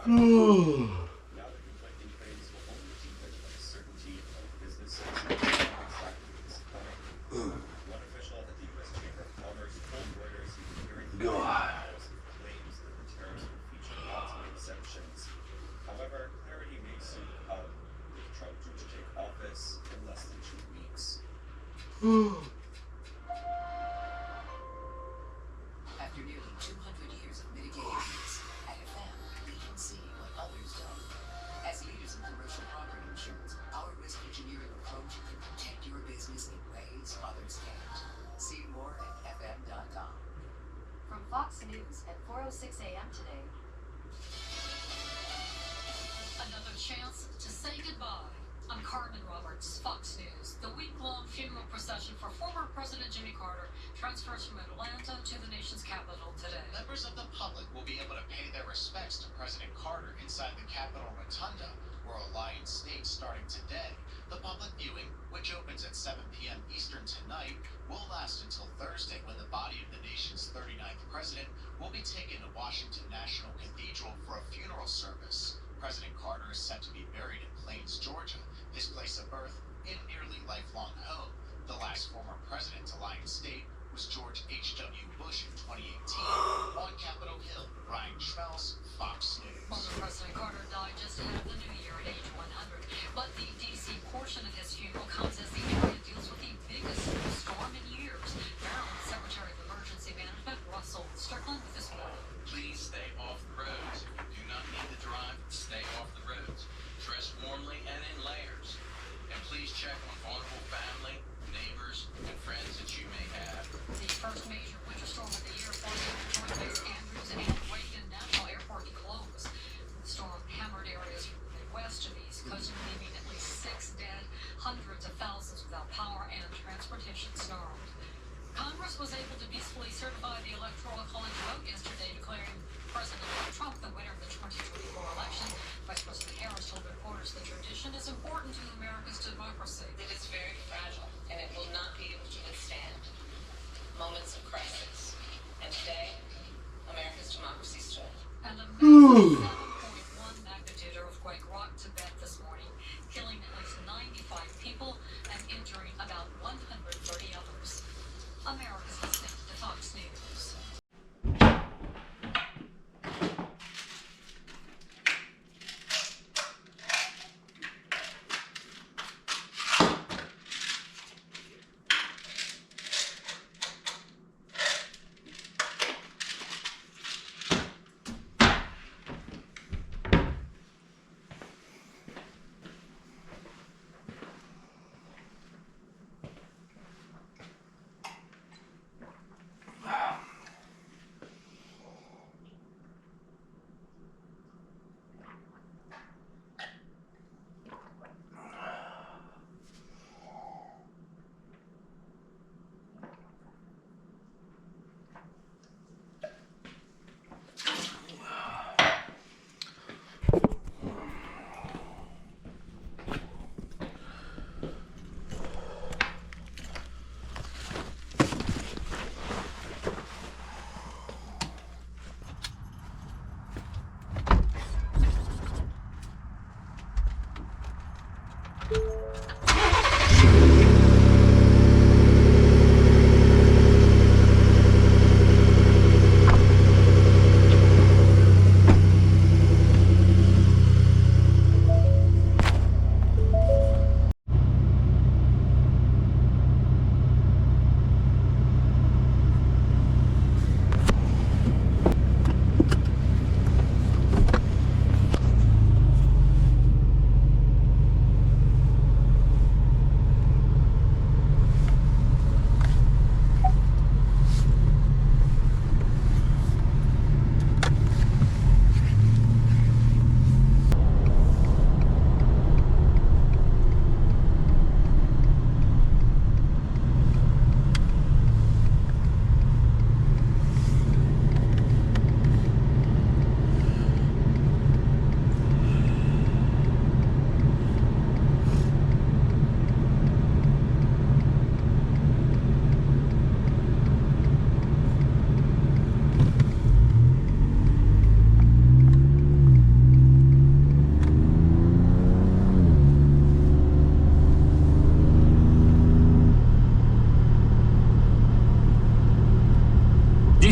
Now the conflicting claims will only deepen the uncertainty of businesses one official at the U.S. Chamber of Commerce told Reuters he was hearing claims that the tariffs will feature multiple exemptions. However, clarity may soon come, with Trump due to take office in less than 2 weeks. After nearly 200 years of mitigating risk, at FM, we can see what others don't. As leaders in commercial property insurance, our risk engineering approach can protect your business in ways others can't. See more at fm.com. From Fox News at 4:06 a.m. today. Another chance to say goodbye. I'm Carmen Roberts, Fox News. The week-long funeral procession for former President Jimmy Carter transfers from Atlanta to the nation's capital today. Members of the public will be able to pay their respects to President Carter inside the Capitol Rotunda, Royal Lion State, starting today. The public viewing, which opens at 7 p.m. Eastern tonight, will last until Thursday, when the body of the nation's 39th president will be taken to Washington National Cathedral for a funeral service. President Carter is set to be buried in Plains, Georgia, his place of birth and nearly lifelong home. The last former president to lie in state was George H.W. Bush in 2018. On Capitol Hill, Ryan Schmelz, Fox News. Former President Carter died just ahead of the new year at age 100, but the D.C. portion of his funeral comes as the area deals with the biggest storm in years. Maryland Secretary of Emergency Management Russell Strickland with this warning. Please stay off the roads. If you do not need to drive, stay off the roads. Dress warmly and in layers. And please check on vulnerable family, neighbors, and friends that you may have. The first major winter storm of the year forced Detroit-based Andrews and Reagan National Airport to close. The storm hammered areas from the Midwest to the East Coast, leaving at least 6 dead, hundreds of thousands without power, and transportation snarled. Congress was able to peacefully certify the Electoral College vote yesterday, declaring President Trump the winner of the 2024 election. Vice President Harris told reporters the tradition is important to America's democracy. It is very fragile, and it will not be able to withstand moments of crisis. And today, America's democracy stood. And a massive 7.1 magnitude earthquake rocked Tibet this morning, killing at least 95 people and injuring about 130 others. America's listening to Fox News.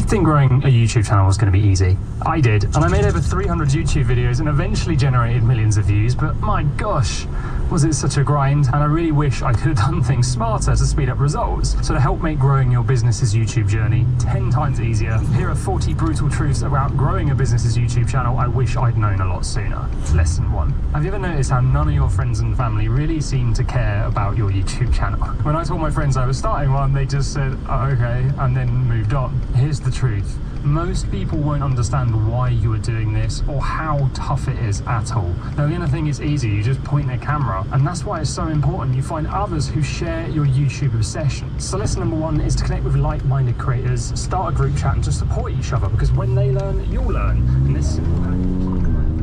did think growing a YouTube channel was going to be easy. I did, and I made over 300 YouTube videos and eventually generated millions of views, but my gosh, was it such a grind, and I really wish I could have done things smarter to speed up results. So to help make growing your business's YouTube journey 10 times easier, here are 40 brutal truths about growing a business's YouTube channel I wish I'd known a lot sooner. Lesson 1. Have you ever noticed how none of your friends and family really seem to care about your YouTube channel? When I told my friends I was starting one, they just said, oh, okay, and then moved on. Here's the truth. Most people won't understand why you are doing this or how tough it is at all. They're going to think it's easy, you just point a camera, and that's why it's so important you find others who share your YouTube obsession. So lesson number 1 is to connect with like-minded creators, start a group chat and just support each other, because when they learn, you'll learn. And this simple hack will keep motivated.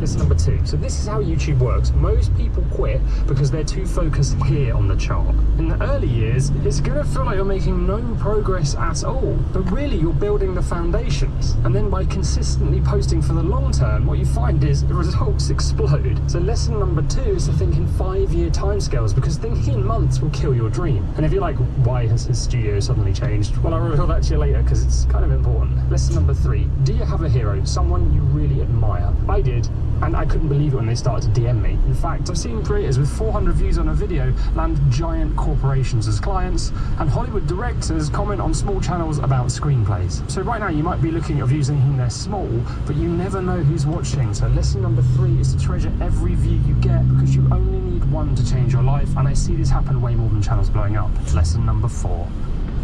Lesson number 2. So this is how YouTube works. Most people quit because they're too focused here on the chart. In the early years, it's going to feel like you're making no progress at all, but really you're building the foundations. And then by consistently posting for the long term, what you find is the results explode. So lesson number 2 is to think in 5-year timescales, because thinking in months will kill your dream. And if you're like, why has his studio suddenly changed? Well, I'll reveal that to you later because it's kind of important. Lesson number 3. Do you have a hero? Someone you really admire? I did. And I couldn't believe it when they started to DM me. In fact, I've seen creators with 400 views on a video land giant corporations as clients, and Hollywood directors comment on small channels about screenplays. So right now you might be looking at views thinking they're small, but you never know who's watching. So lesson number 3 is to treasure every view you get, because you only need one to change your life, and I see this happen way more than channels blowing up. Lesson number 4.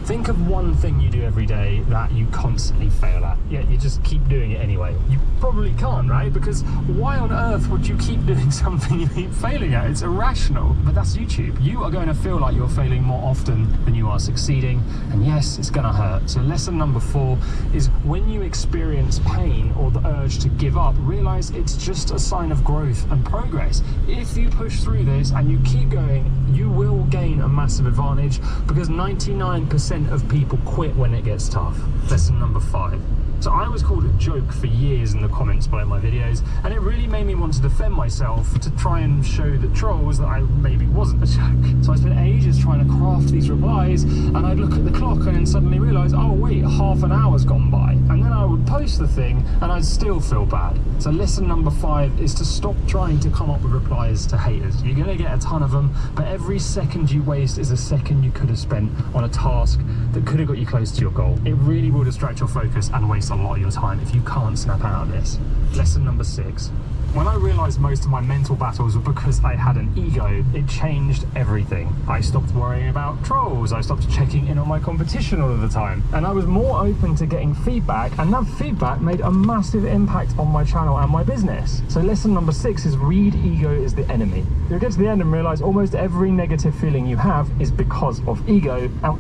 Think of one thing you do every day that you constantly fail at, yet you just keep doing it anyway. You probably can't, right? Because why on earth would you keep doing something you keep failing at? It's irrational. But that's YouTube. You are going to feel like you're failing more often than you are succeeding. And yes, it's going to hurt. So lesson number 4 is when you experience pain or the urge to give up, realize it's just a sign of growth and progress. If you push through this and you keep going, you will gain a massive advantage, because 99% of people quit when it gets tough. Lesson number 5. So I was called a joke for years in the comments below my videos, and it really made me want to defend myself, to try and show the trolls that I maybe wasn't a joke. So I spent ages trying to craft these replies, and I'd look at the clock and then suddenly realise, oh wait, half an hour's gone by. And then I would post the thing and I'd still feel bad. So lesson number 5 is to stop trying to come up with replies to haters. You're going to get a ton of them, but every second you waste is a second you could have spent on a task that could have got you close to your goal. It really will distract your focus and waste a lot of your time if you can't snap out of this. Lesson number 6. When I realised most of my mental battles were because I had an ego, it changed everything. I stopped worrying about trolls, I stopped checking in on my competition all of the time, and I was more open to getting feedback, and that feedback made a massive impact on my channel and my business. So lesson number 6 is read ego is the enemy. You'll get to the end and realise almost every negative feeling you have is because of ego, and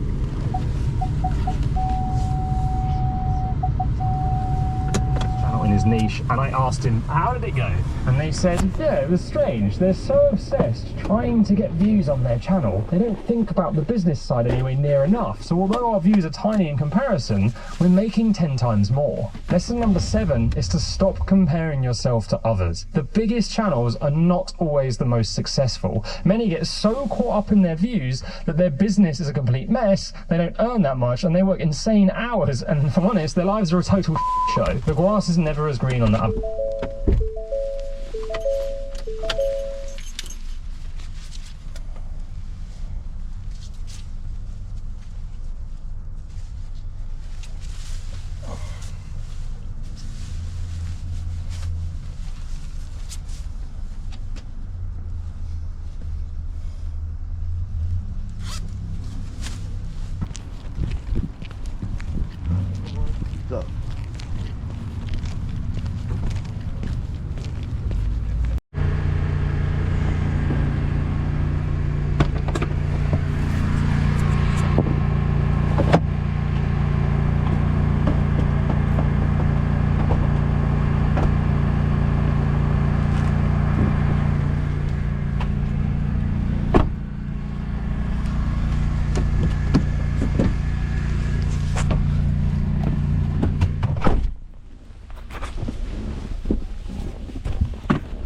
in his niche, and I asked him, how did it go? And they said, yeah, it was strange. They're so obsessed trying to get views on their channel, they don't think about the business side anyway near enough. So although our views are tiny in comparison, we're making 10 times more. Lesson number 7 is to stop comparing yourself to others. The biggest channels are not always the most successful. Many get so caught up in their views that their business is a complete mess, they don't earn that much, and they work insane hours, and if I'm honest, their lives are a total show. The grass is never as green on the other.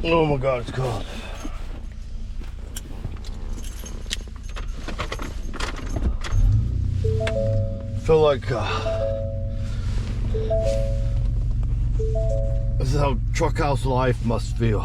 Oh my god, it's cold. feel like this is how truck house life must feel.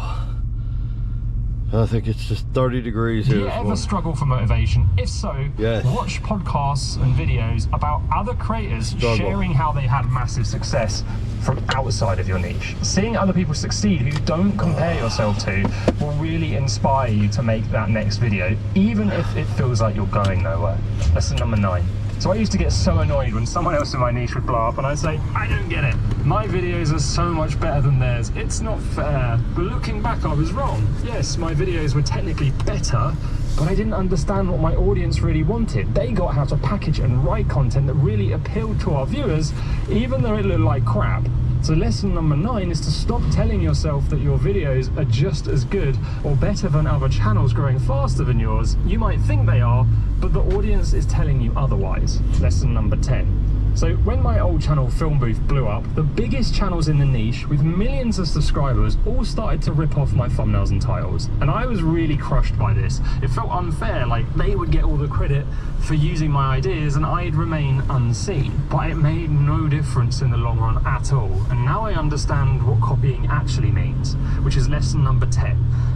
I think it's just 30 degrees here. Do you ever struggle for motivation? If so, yes. Watch podcasts and videos about other creators sharing how they had massive success from outside of your niche. Seeing other people succeed who don't compare yourself to will really inspire you to make that next video, even if it feels like you're going nowhere. Lesson number 9. So I used to get so annoyed when someone else in my niche would blow up and I'd say, I don't get it. My videos are so much better than theirs. It's not fair. But looking back, I was wrong. Yes, my videos were technically better, but I didn't understand what my audience really wanted. They got how to package and write content that really appealed to our viewers, even though it looked like crap. So lesson number 9 is to stop telling yourself that your videos are just as good or better than other channels growing faster than yours. You might think they are, but the audience is telling you otherwise. Lesson number 10. So when my old channel Film Booth blew up, the biggest channels in the niche with millions of subscribers all started to rip off my thumbnails and titles. And I was really crushed by this. It felt unfair, like they would get all the credit for using my ideas and I'd remain unseen. But it made no difference in the long run at all. And now I understand what copying actually means, which is lesson number 10.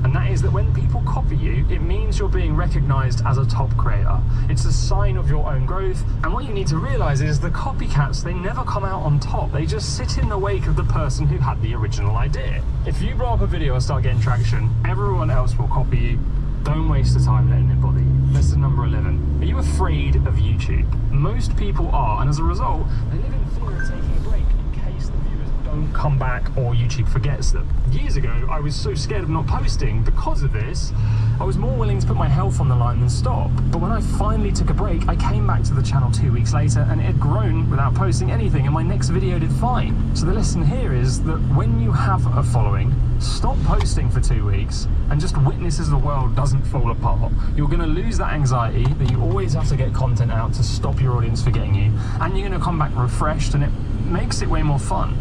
And that is that when people copy you, it means you're being recognized as a top creator. It's a sign of your own growth. And what you need to realize is the copycats, they never come out on top. They just sit in the wake of the person who had the original idea. If you blow up a video and start getting traction, everyone else will copy you. Don't waste the time letting it bother you. Lesson number 11. Are you afraid of YouTube? Most people are, and as a result, they live in fear of taking a break in case the viewers don't come back or YouTube forgets them. Years ago, I was so scared of not posting. Because of this, I was more willing to put my health on the line than stop. But when I finally took a break, I came back to the channel 2 weeks later and it had grown without posting anything, and my next video did fine. So the lesson here is that when you have a following, stop posting for 2 weeks and just witness as the world doesn't fall apart. You're going to lose that anxiety that you always have to get content out to stop your audience forgetting you, and you're going to come back refreshed, and it makes it way more fun.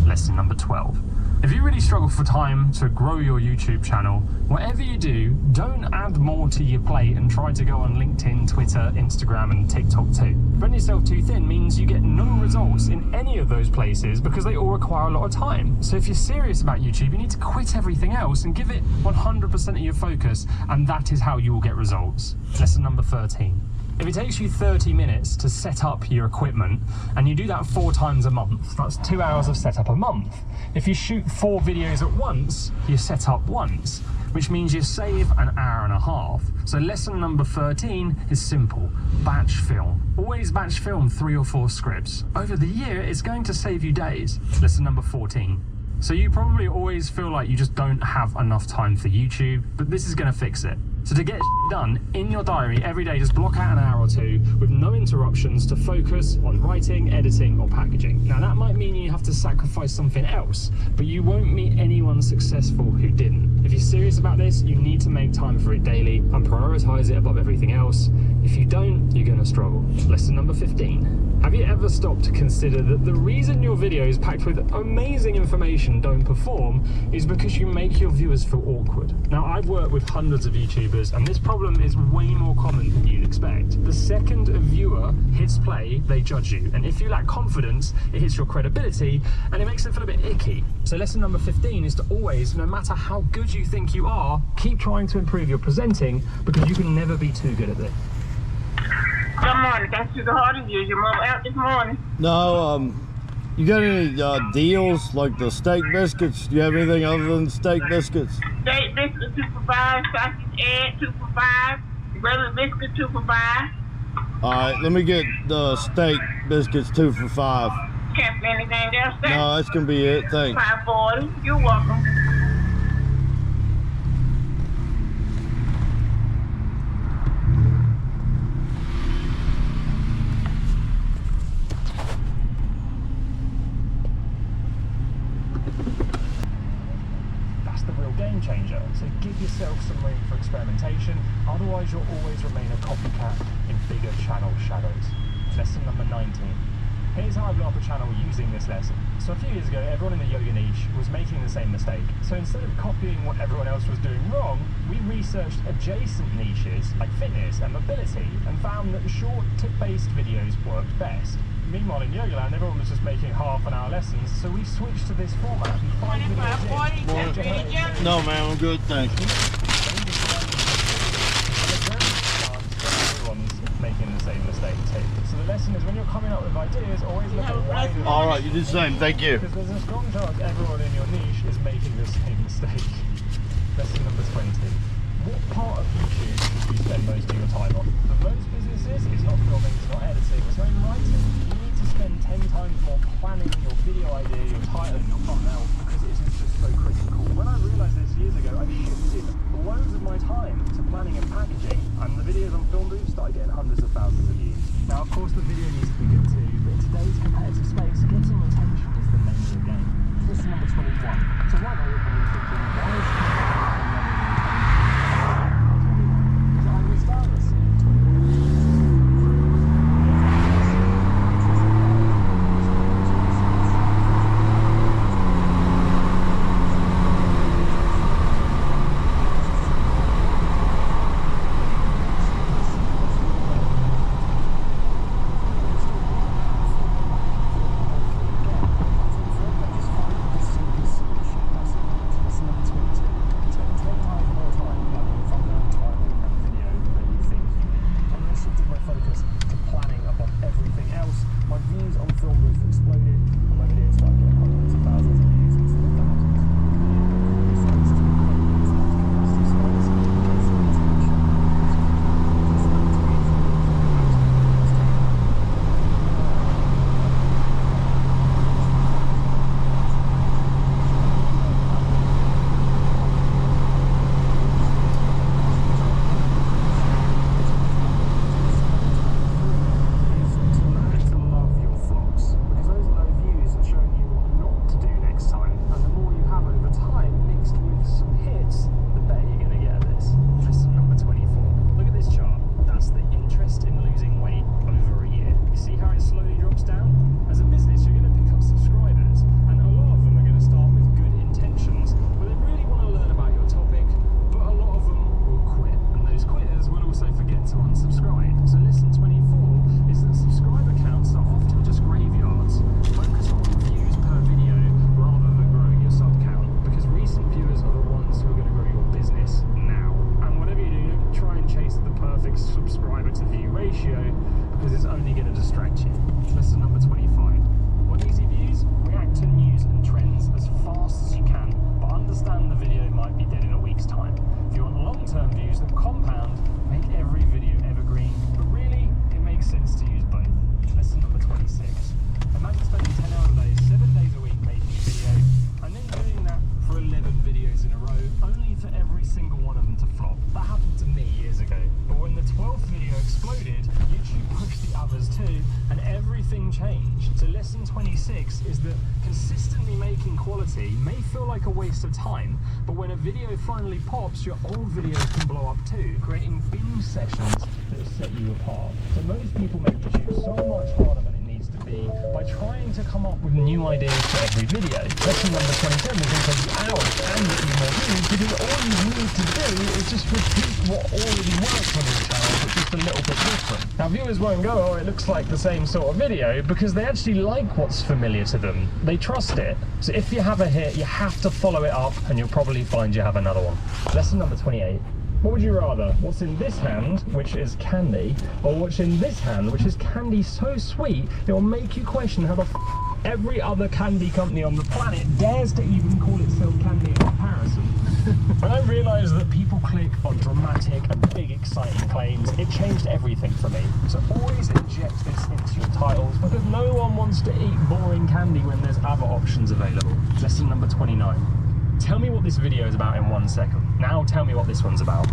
Lesson number 12. If you really struggle for time to grow your YouTube channel, whatever you do, don't add more to your plate and try to go on LinkedIn, Twitter, Instagram and TikTok too. Spreading yourself too thin means you get no results in any of those places because they all require a lot of time. So if you're serious about YouTube, you need to quit everything else and give it 100% of your focus, and that is how you will get results. Lesson number 13. If it takes you 30 minutes to set up your equipment, and you do that 4 times a month, that's 2 hours of setup a month. If you shoot 4 videos at once, you set up once, which means you save an hour and a half. So lesson number 13 is simple: batch film. Always batch film 3 or 4 scripts. Over the year, it's going to save you days. Lesson number 14. So you probably always feel like you just don't have enough time for YouTube, but this is going to fix it. So to get done in your diary every day, just block out an hour or 2 with no interruptions to focus on writing, editing or packaging. Now that might mean you have to sacrifice something else, but you won't meet anyone successful who didn't. If you're serious about this, you need to make time for it daily and prioritize it above everything else. If you don't, you're going to struggle. Lesson number 15. Have you ever stopped to consider that the reason your videos packed with amazing information don't perform is because you make your viewers feel awkward? Now, I've worked with hundreds of YouTubers, and this problem is way more common than you'd expect. The second a viewer hits play, they judge you. And if you lack confidence, it hits your credibility, and it makes them feel a bit icky. So lesson number 15 is to always, no matter how good you think you are, keep trying to improve your presenting, because you can never be too good at this. Good morning. Thanks to the hard of you. Your mom out this morning? No, you got any deals like the steak biscuits? Do you have anything other than steak biscuits? Steak biscuit 2 for $5, sausage egg 2 for $5, regular biscuit 2 for $5. All right, let me get the steak biscuits 2 for $5. Can't play anything else. No, that's gonna be it. Thanks. $5.40. You're welcome. Game changer, so give yourself some room for experimentation, otherwise you'll always remain a copycat in bigger channel shadows. Lesson number 19. Here's how I blew up a channel using this lesson. So a few years ago, everyone in the yoga niche was making the same mistake. So instead of copying what everyone else was doing wrong, we researched adjacent niches like fitness and mobility and found that short tip-based videos worked best. meanwhile in Yogaland, everyone was just making half-an-hour lessons, so we switched to this format. 25, 40, ready, Joe? No, man, I'm good, thank you. Everyone's making the same mistake too. So the lesson is when you're coming up with ideas, always look at why. All right, you do the same. Thank you. Because there's a strong chance everyone in your niche is making the same mistake. Lesson number 20. What part of YouTube should you spend most of your time on? For most businesses, it's not filming, it's not editing, it's not even writing. You need to spend 10 times more planning your video idea, your title, and your thumbnail because it is just so critical. When I realised this years ago, I shifted loads of my time to planning and packaging, and the videos on Film Booth started getting hundreds of thousands of views. Now, of course, the video needs to be good too, but in today's competitive space, getting attention is the name of the game. Lesson number 21. So right now you're probably thinking, why is changed. So lesson 26 is that consistently making quality may feel like a waste of time, but when a video finally pops, your old videos can blow up too, creating binge sessions that set you apart. So most people make YouTube so much harder than it needs to be by trying to come up with new ideas for every video. Lesson number 27 is going to take you hours and get you more views because all you need to do is just repeat what already works on your channel, but just a little bit different. Now viewers won't go, oh, it looks like the same sort of video, because they actually like what's familiar to them. They trust it. So if you have a hit, you have to follow it up, and you'll probably find you have another one. Lesson number 28. What would you rather? What's in this hand, which is candy, or what's in this hand, which is candy so sweet, it will make you question how the every other candy company on the planet dares to even call itself candy in comparison. When I realised that people click on dramatic and big exciting claims, it changed everything for me. So always inject this into your titles, because no one wants to eat boring candy when there's other options available. Lesson number 29. Tell me what this video is about in 1 second. Now tell me what this one's about.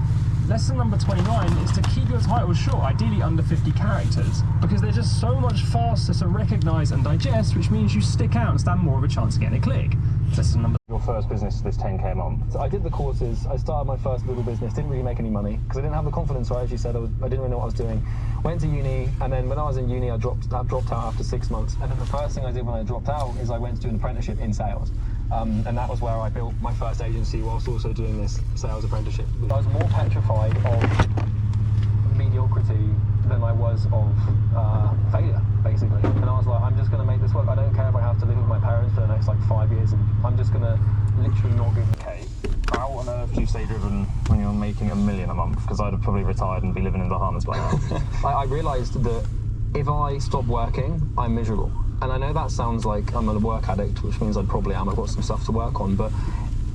Lesson number 29 is to keep your titles short, ideally under 50 characters, because they're just so much faster to recognise and digest, which means you stick out and stand more of a chance of getting a click. Lesson number... Your first business is this 10k a month. So I did the courses, I started my first little business, didn't really make any money, because I didn't have the confidence, so I actually said I didn't really know what I was doing. Went to uni, and then when I was in uni, I dropped out after 6 months. And then the first thing I did when I dropped out is I went to do an apprenticeship in sales. And that was where I built my first agency whilst also doing this sales apprenticeship. I was more petrified of media mediocrity than I was of failure, basically. And I was like, I'm just going to make this work. I don't care if I have to live with my parents for the next like 5 years, and I'm just going to literally not give a cake. How on earth do you stay driven when you're making $1 million a month? Because I'd have probably retired and be living in the Bahamas by now. I realised that if I stop working, I'm miserable. And I know that sounds like I'm a work addict, which means I probably am. I've got some stuff to work on, but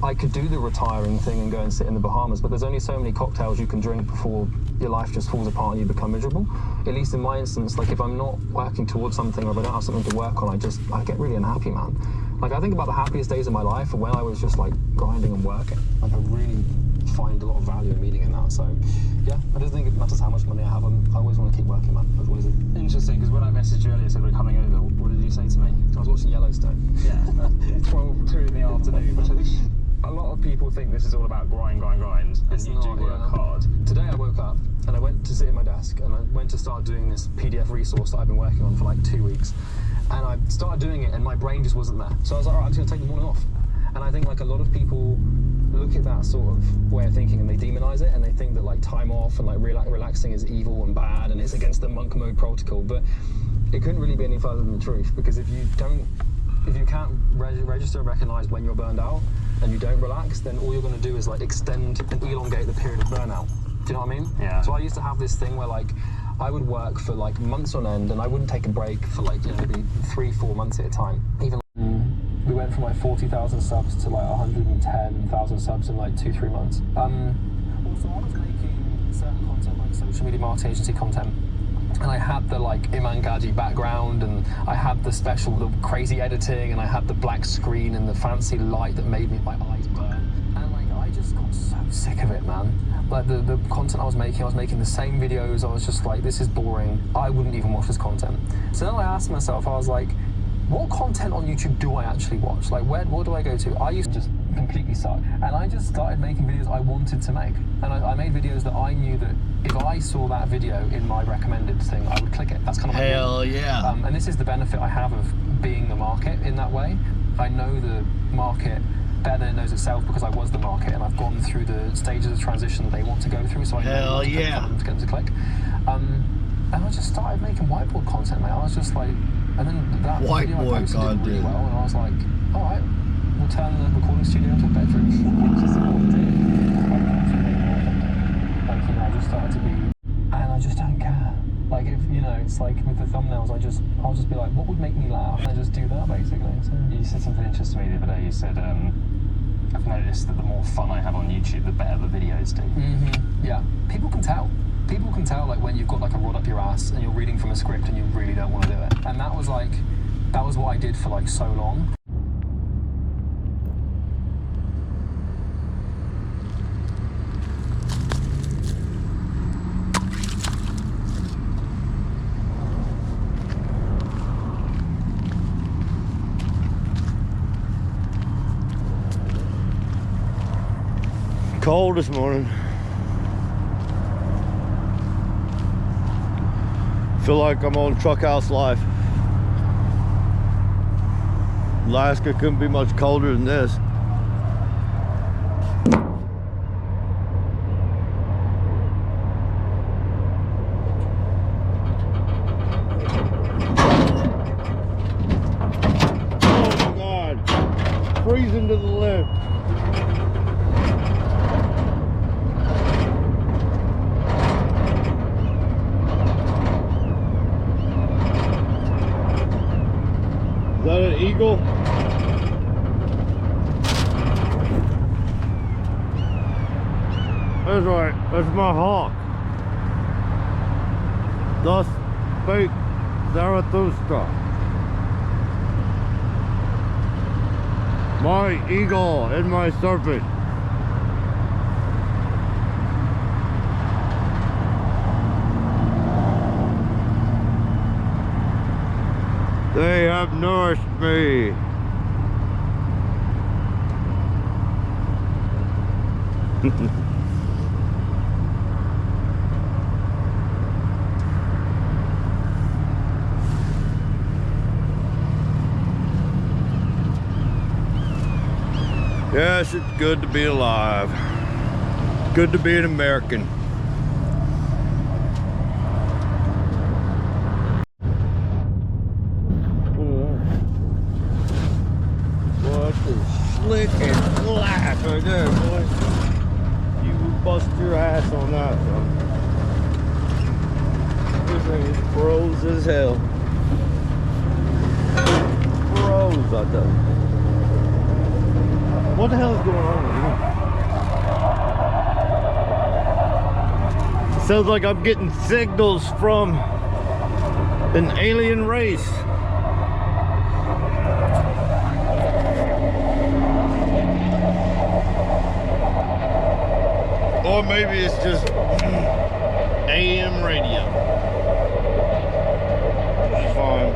I could do the retiring thing and go and sit in the Bahamas, but there's only so many cocktails you can drink before your life just falls apart and you become miserable. At least in my instance, like if I'm not working towards something or if I don't have something to work on, I get really unhappy, man. Like I think about the happiest days of my life are when I was just like grinding and working. Like I really find a lot of value and meaning in that. So yeah, I don't think it matters how much money I have. I always want to keep working, man. That's always Interesting, because when I messaged you earlier, said we're coming over, what did you say to me? I was watching Yellowstone. Yeah, 2 in the afternoon, which I think a lot of people think this is all about grind, and It's you not, do work hard. Today I woke up and I went to sit at my desk and I went to start doing this PDF resource that I've been working on for like 2 weeks. And I started doing it and my brain just wasn't there. So I was like, all right, I'm just gonna take the morning off. And I think like a lot of people look at that sort of way of thinking and they demonize it and they think that like time off and like relaxing is evil and bad and it's against the monk mode protocol. But it couldn't really be any further than the truth, because if you can't register and recognize when you're burned out and you don't relax, then all you're going to do is like extend and elongate the period of burnout. Do you know what I mean? Yeah. So I used to have this thing where like I would work for like months on end and I wouldn't take a break for like, you know, maybe 3-4 months at a time. Even we went from like 40,000 subs to like 110,000 subs in like 2-3 months. Also I was making certain content like social media marketing agency content. And I had the like Iman Gaji background, and I had the crazy editing, and I had the black screen and the fancy light that made my eyes burn. And like I just got so sick of it, man. Like the content I was making the same videos. I was just like, this is boring. I wouldn't even watch this content. So then I asked myself, I was like, what content on YouTube do I actually watch? Like what do I go to? I used to just completely suck. And I just started making videos I wanted to make. And I made videos that I knew that if I saw that video in my recommended thing, I would click it. That's kind of hell yeah. And this is the benefit I have of being the market in that way. I know the market better than it knows itself because I was the market and I've gone through the stages of transition that they want to go through, so I know what to click for them to get them to click. And I just started making whiteboard content, mate. I was just like, and then that video I posted did really well, and I was like, all right, we'll turn the recording studio into a bedroom. Which is what I did. Like, you know, I just started to be, and I just don't care. Like, if, you know, it's like with the thumbnails, I'll just be like, what would make me laugh? And I just do that, basically. So. You said something interesting to me the other day. You said, I've noticed that the more fun I have on YouTube, the better the videos do. Mm-hmm. Yeah. People can tell. People can tell, like, when you've got, like, a rod up your ass and you're reading from a script and you really don't want to do it. And that was what I did for, like, so long. Cold this morning. Feel like I'm on Truck House Life. Alaska couldn't be much colder than this. Oh my God, freezing to the left. Is that an eagle? That's right, that's my hawk. Thus spake Zarathustra. My eagle and my serpent. They have nourished me. Yes, it's good to be alive. Good to be an American. slick and flat right there, boy. You would bust your ass on that, though. This thing is froze as hell. Froze, I tell you. What the hell is going on with you? Sounds like I'm getting signals from an alien race. Or maybe it's just AM radio. It's fine.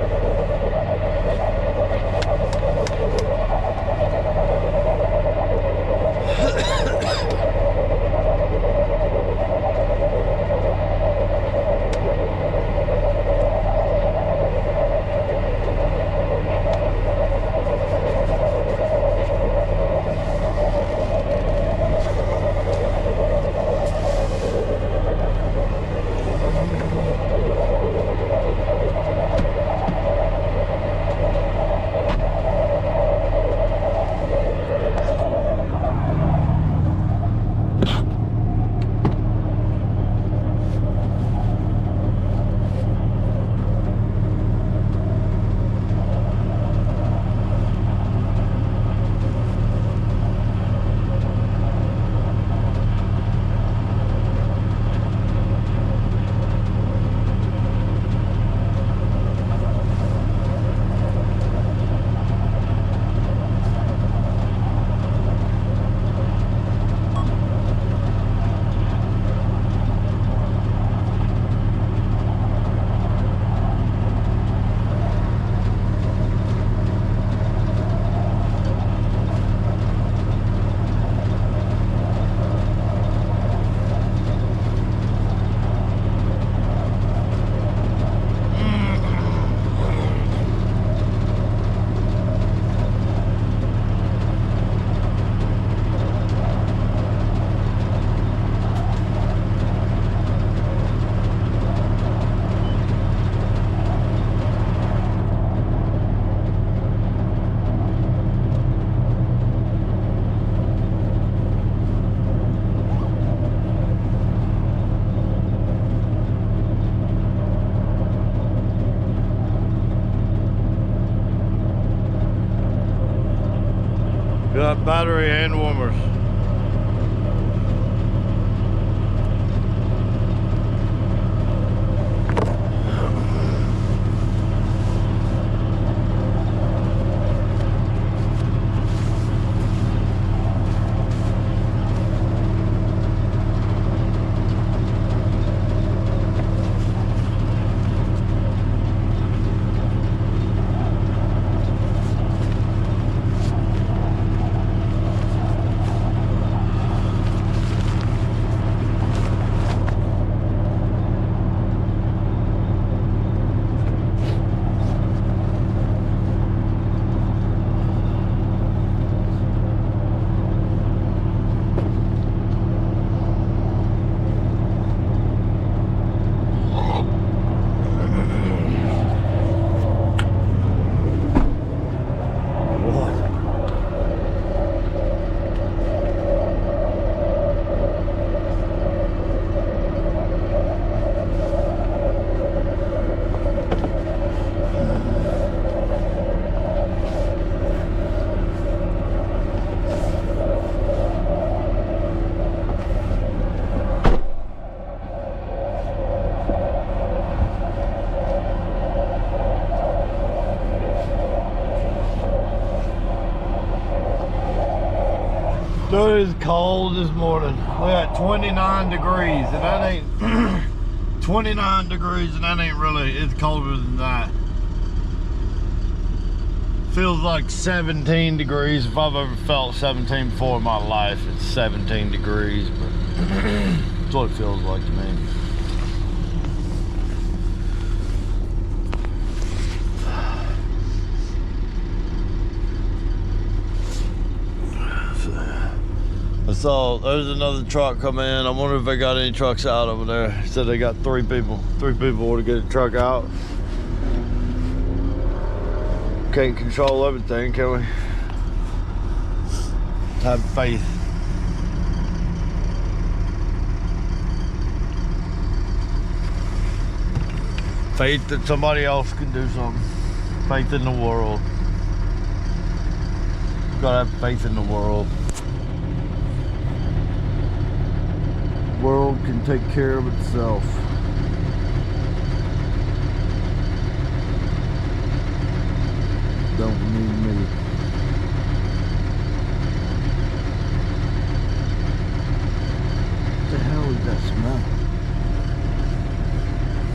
Got battery and warmers. So it is cold this morning. We're at 29 degrees, and that ain't 29 degrees, and that ain't really, it's colder than that. Feels like 17 degrees. If I've ever felt 17 before in my life, it's 17 degrees, but that's what it feels like to me. So there's another truck coming in. I wonder if they got any trucks out over there. Said they got three people want to get a truck out. Can't control everything, can we? Have faith. Faith that somebody else can do something. Faith in the world. You gotta have faith in the world. The world can take care of itself. Don't need me. What the hell is that smell?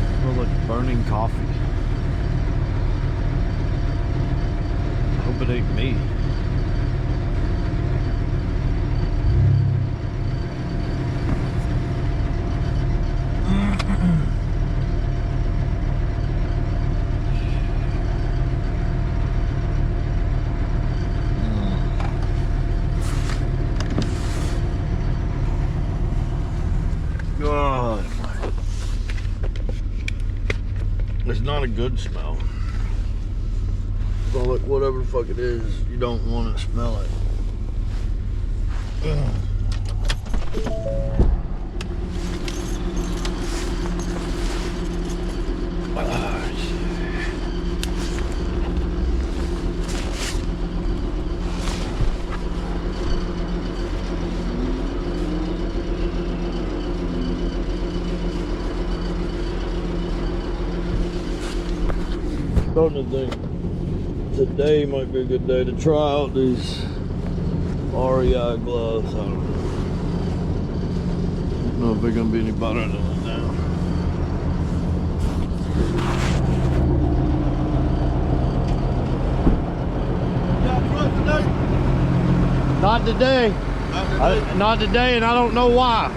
It smells like burning coffee. I hope it ain't me. God. It's not a good smell. So like whatever the fuck it is, you don't want to smell it. Starting to think today might be a good day to try out these REI gloves. I don't know if they're gonna be any better than that now. Not today. Not today, and I don't know why.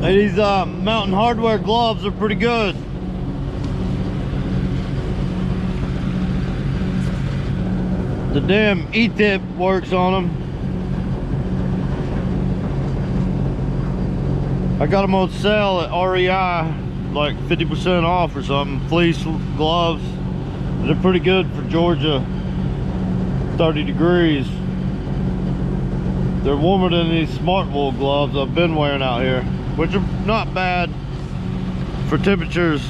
And these Mountain Hardwear gloves are pretty good. The damn E-tip works on them. I got them on sale at REI, like 50% off or something. Fleece gloves. They're pretty good for Georgia. 30 degrees. They're warmer than these smart wool gloves I've been wearing out here, which are not bad for temperatures,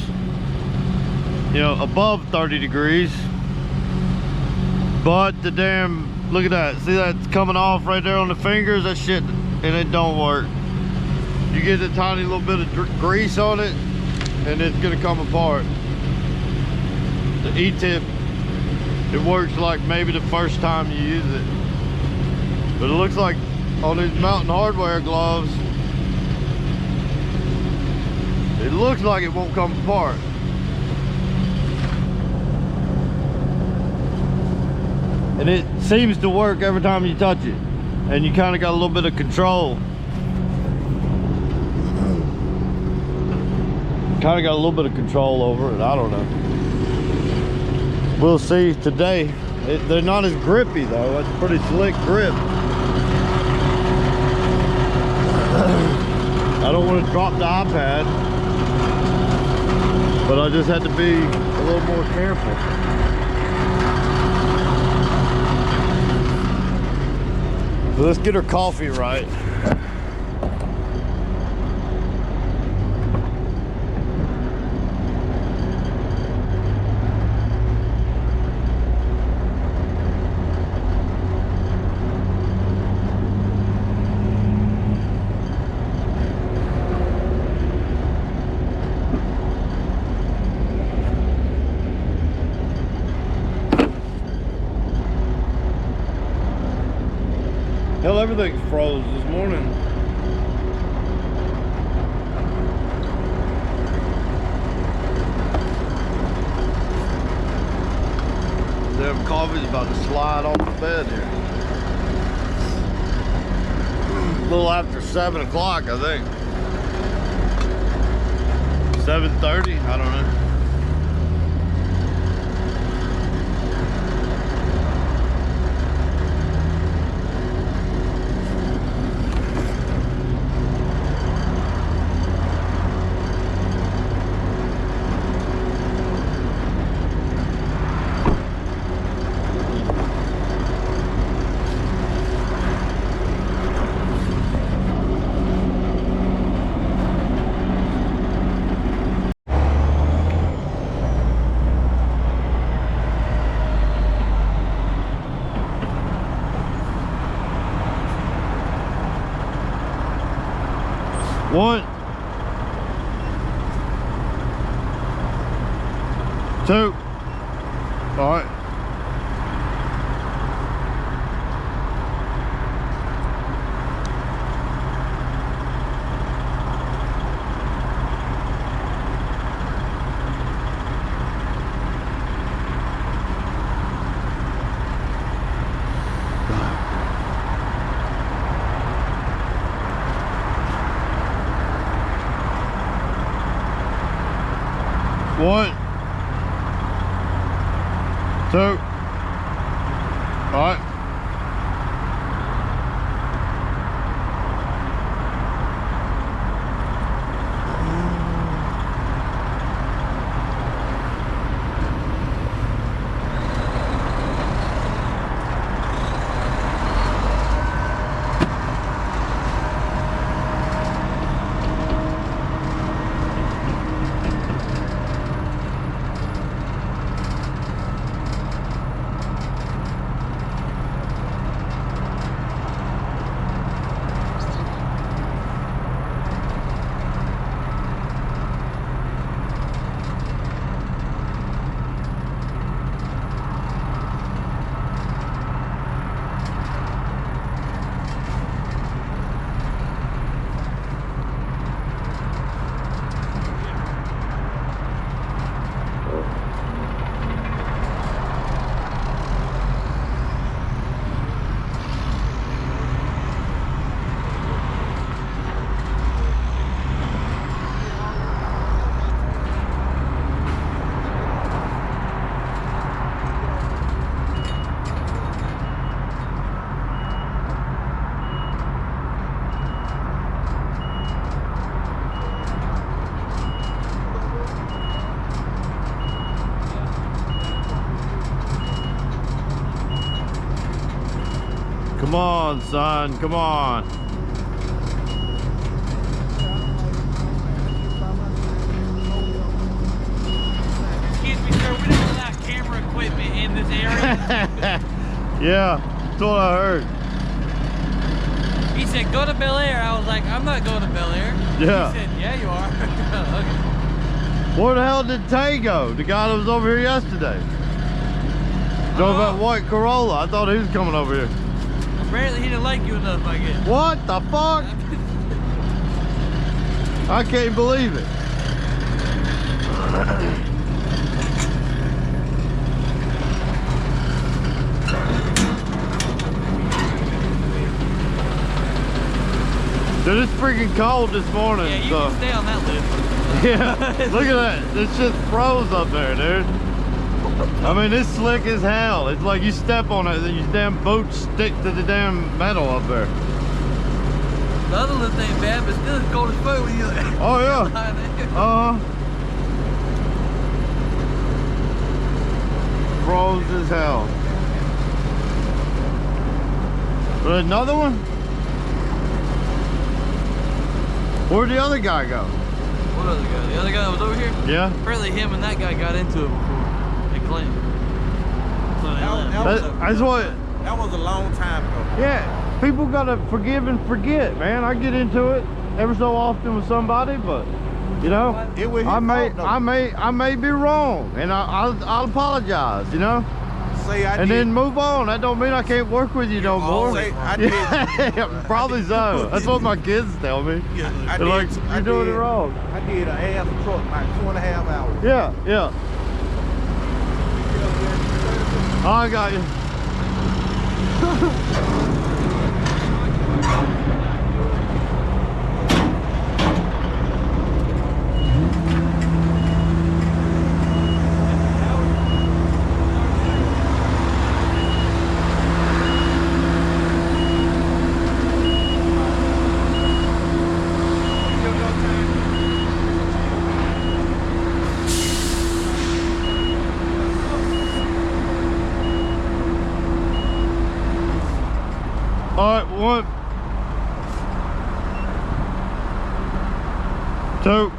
you know, above 30 degrees. But the damn, look at that, see that's coming off right there on the fingers, that shit, and it don't work. You get a tiny little bit of grease on it and it's gonna come apart. The E-tip, it works like maybe the first time you use it, but it looks like on these Mountain Hardwear gloves, it looks like it won't come apart. And it seems to work every time you touch it. And you kind of got a little bit of control. Kind of got a little bit of control over it. I don't know. We'll see today. They're not as grippy though. It's a pretty slick grip. I don't want to drop the iPad, but I just had to be a little more careful. So let's get her coffee right. Hell, everything's froze this morning. Damn coffee's about to slide off the bed here. A little after 7 o'clock, I think. 7:30, I don't know. 1, 2. All right. One, 2. All right. Come on, son, come on. Excuse me, sir, we don't allow camera equipment in this area. Yeah, that's what I heard. He said, go to Bel Air. I was like, I'm not going to Bel Air. Yeah. He said, yeah, you are. Okay. Where the hell did Tay go? The guy that was over here yesterday. Drove that white Corolla. I thought he was coming over here. Apparently he didn't like you enough, I guess. What the fuck? I can't believe it. Dude, it's freaking cold this morning. Yeah, you so. can stay on that list. Yeah, look at that. This shit froze up there, dude. I mean, it's slick as hell. It's like you step on it and your damn boots stick to the damn metal up there. The other lift ain't bad, but still it's cold as fuck when you Oh, yeah. Froze as hell. Another one? Where'd the other guy go? What other guy? The other guy that was over here? Yeah. Apparently him and that guy got into it before. They claimed. So they left. That was a long time ago. Yeah, people gotta forgive and forget, man. I get into it every so often with somebody, but you know, I may be wrong, and I'll apologize, you know. Then move on. That don't mean I can't work with you no more. Yeah, probably so. That's what my kids tell me. They're like, you're doing it wrong. I did an ass truck like 2.5 hours. Yeah, yeah. Oh, I got you. All right, 1, 2.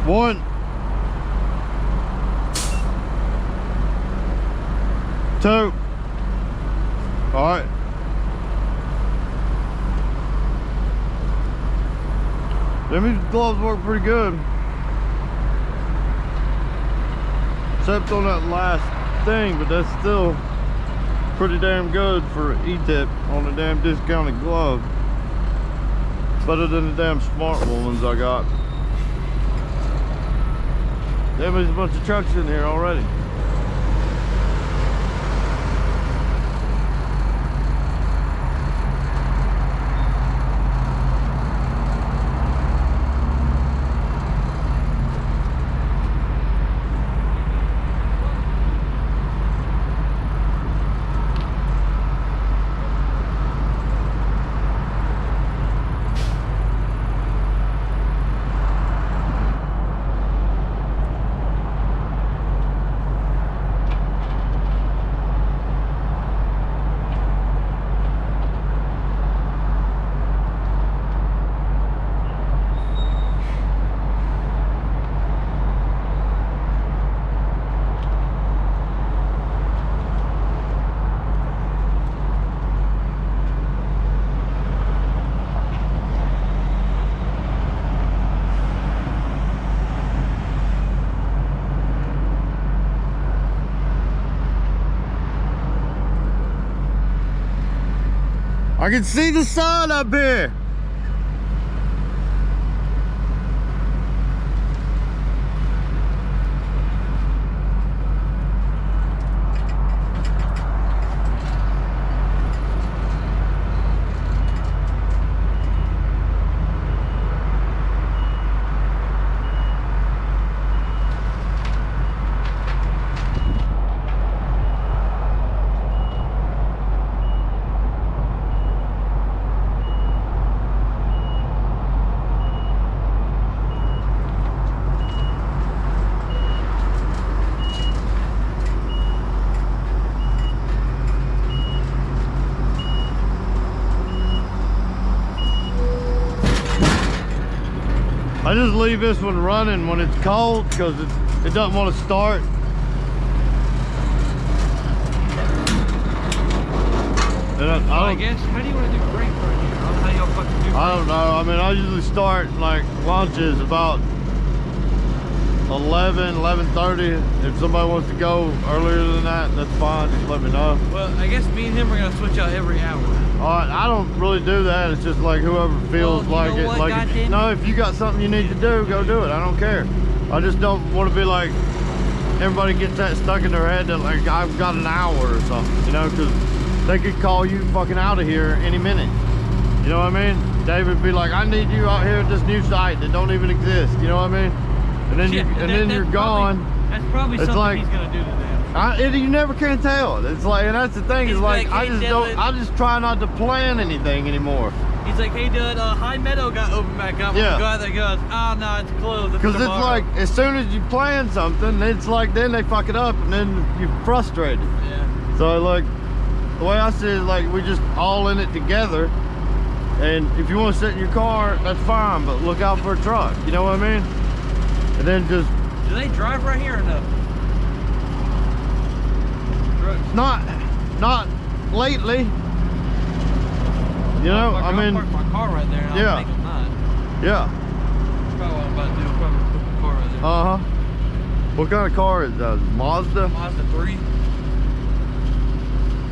1, 2. All right. These gloves work pretty good. Except on that last thing, but that's still pretty damn good for E-tip on the damn discounted glove. Better than the damn smart ones I got. Damn, there's a bunch of trucks in here already. I can see the sun up here. I just leave this one running when it's cold because it doesn't want to start. I guess, how do you want to do brake run here? I don't know how y'all fucking do. I don't know. I mean, I usually start like lunches about 11, 11:30. If somebody wants to go earlier than that, that's fine. Just let me know. Well, I guess me and him are gonna switch out every hour. I don't really do that. It's just like whoever feels like it. Like if you got something you need to do, go do it. I don't care. I just don't want to be like everybody gets that stuck in their head that like I've got an hour or something, you know, because they could call you fucking out of here any minute. You know what I mean? David would be like, I need you out here at this new site that don't even exist. You know what I mean? And then you're gone. That's probably something like, he's gonna do to them. You never can tell. It's like, and that's the thing. Is like I just try not to plan anything anymore. He's like, hey, dude, High Meadow got open back up. Yeah. The guy that goes, oh no, it's closed. Because it's like, as soon as you plan something, it's like then they fuck it up, and then you're frustrated. Yeah. So like, the way I see it is like we just all in it together. And if you want to sit in your car, that's fine, but look out for a truck. You know what I mean? And then just. Do they drive right here or no? Not lately. You know, I mean. I'll park my car right there and I'll make them not. Yeah. That's probably what I'm about to do. I'll probably put my car right there. Uh-huh. What kind of car is that? Mazda? Mazda 3.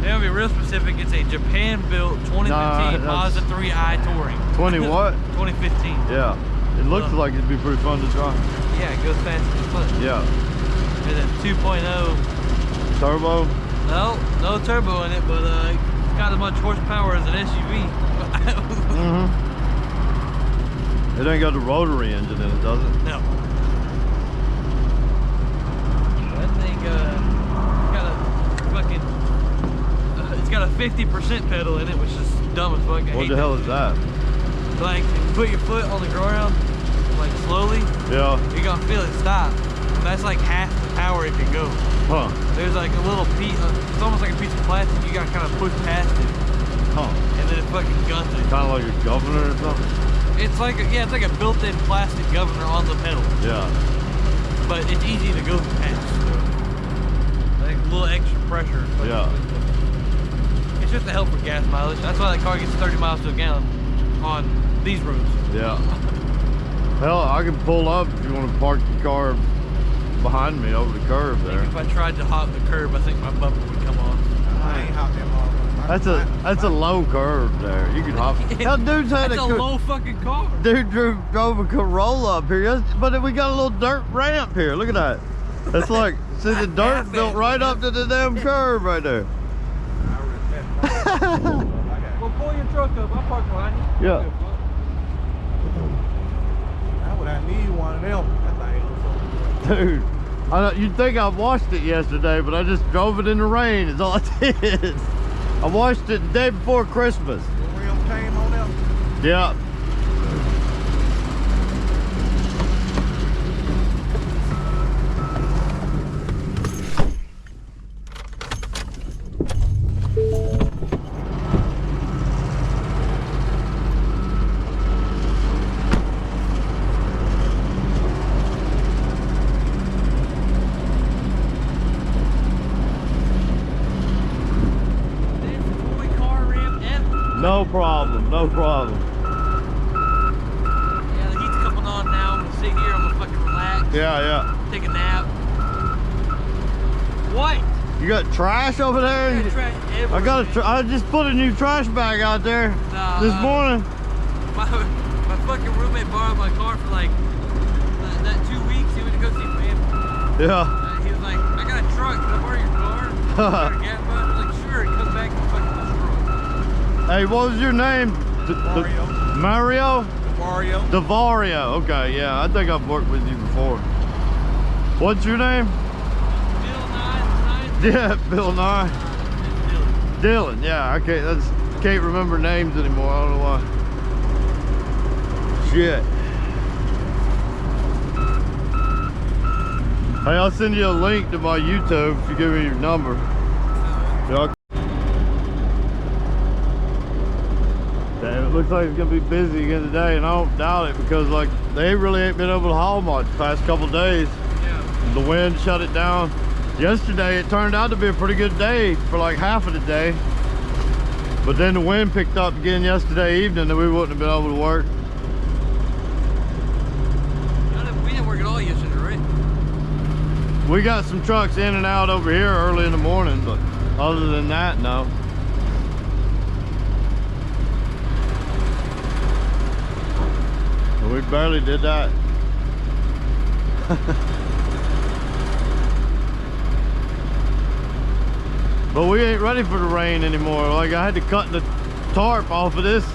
Yeah, to be real specific, it's a Japan-built 2015 Mazda 3i Touring. 20 what? 2015. Yeah. It looks like it'd be pretty fun to drive. Yeah, it goes fast as fun. Yeah. And then 2.0. Turbo? No turbo in it, but it's got as much horsepower as an SUV. It ain't got the rotary engine in it, does it? No. That thing it's got a 50% pedal in it, which is dumb as fuck. What the hell is that? Like, you put your foot on the ground, like slowly. Yeah. You're gonna feel it stop. And that's like half the power it can go. Huh. There's like a little piece, it's almost like a piece of plastic. You gotta kind of push past it. Huh. And then it fucking guns it. Kind of like a governor or something? It's like it's like a built-in plastic governor on the pedal. Yeah. But it's easy to go past. So. Like a little extra pressure. Yeah. It's just to help with gas mileage. That's why that car gets 30 miles to a gallon on these roads. Yeah. Hell, I can pull up if you want to park the car behind me over the curb there. If I tried to hop the curb, I think my bumper would come off. I ain't hop that motherfucker. That's a low curve there. You can hop. Hell, dude's had That's a low fucking car. Dude drove a Corolla up here, but we got a little dirt ramp here. Look at that. It's like, see the dirt built right up to the damn curb right there. Well, pull your truck up. I'll park behind you. Yeah. How would I need one of them? That thing looks so good. Dude, you'd think I washed it yesterday, but I just drove it in the rain. Is all I did. I washed it the day before Christmas. The rim came on them? Yeah. No problem, no problem. Yeah, the heat's coming on now. I'm gonna sit here, I'm gonna fucking relax. Yeah. Take a nap. What? You got trash over there? Yeah, trash everywhere. I just put a new trash bag out there this morning. My fucking roommate borrowed my car for like that 2 weeks. He went to go see family. Yeah. He was like, I got a truck. Can I borrow your car? I was like, sure. He comes back and fucking destroyed. Hey, what was your name? Mario? Mario. Davario. Okay, yeah. I think I've worked with you before. What's your name? Bill Nye. Yeah, Bill Nye. Dylan. Yeah, I can't remember names anymore. I don't know why. Shit. Hey, I'll send you a link to my YouTube if you give me your number. Yeah. Damn, it looks like it's gonna be busy again today, and I don't doubt it because like they really ain't been able to haul much the past couple days. Yeah. The wind shut it down. Yesterday it turned out to be a pretty good day for like half of the day, but then the wind picked up again yesterday evening and we wouldn't have been able to work. We didn't work at all yesterday, right? We got some trucks in and out over here early in the morning, but other than that, no. We barely did that. But we ain't ready for the rain anymore. Like I had to cut the tarp off of this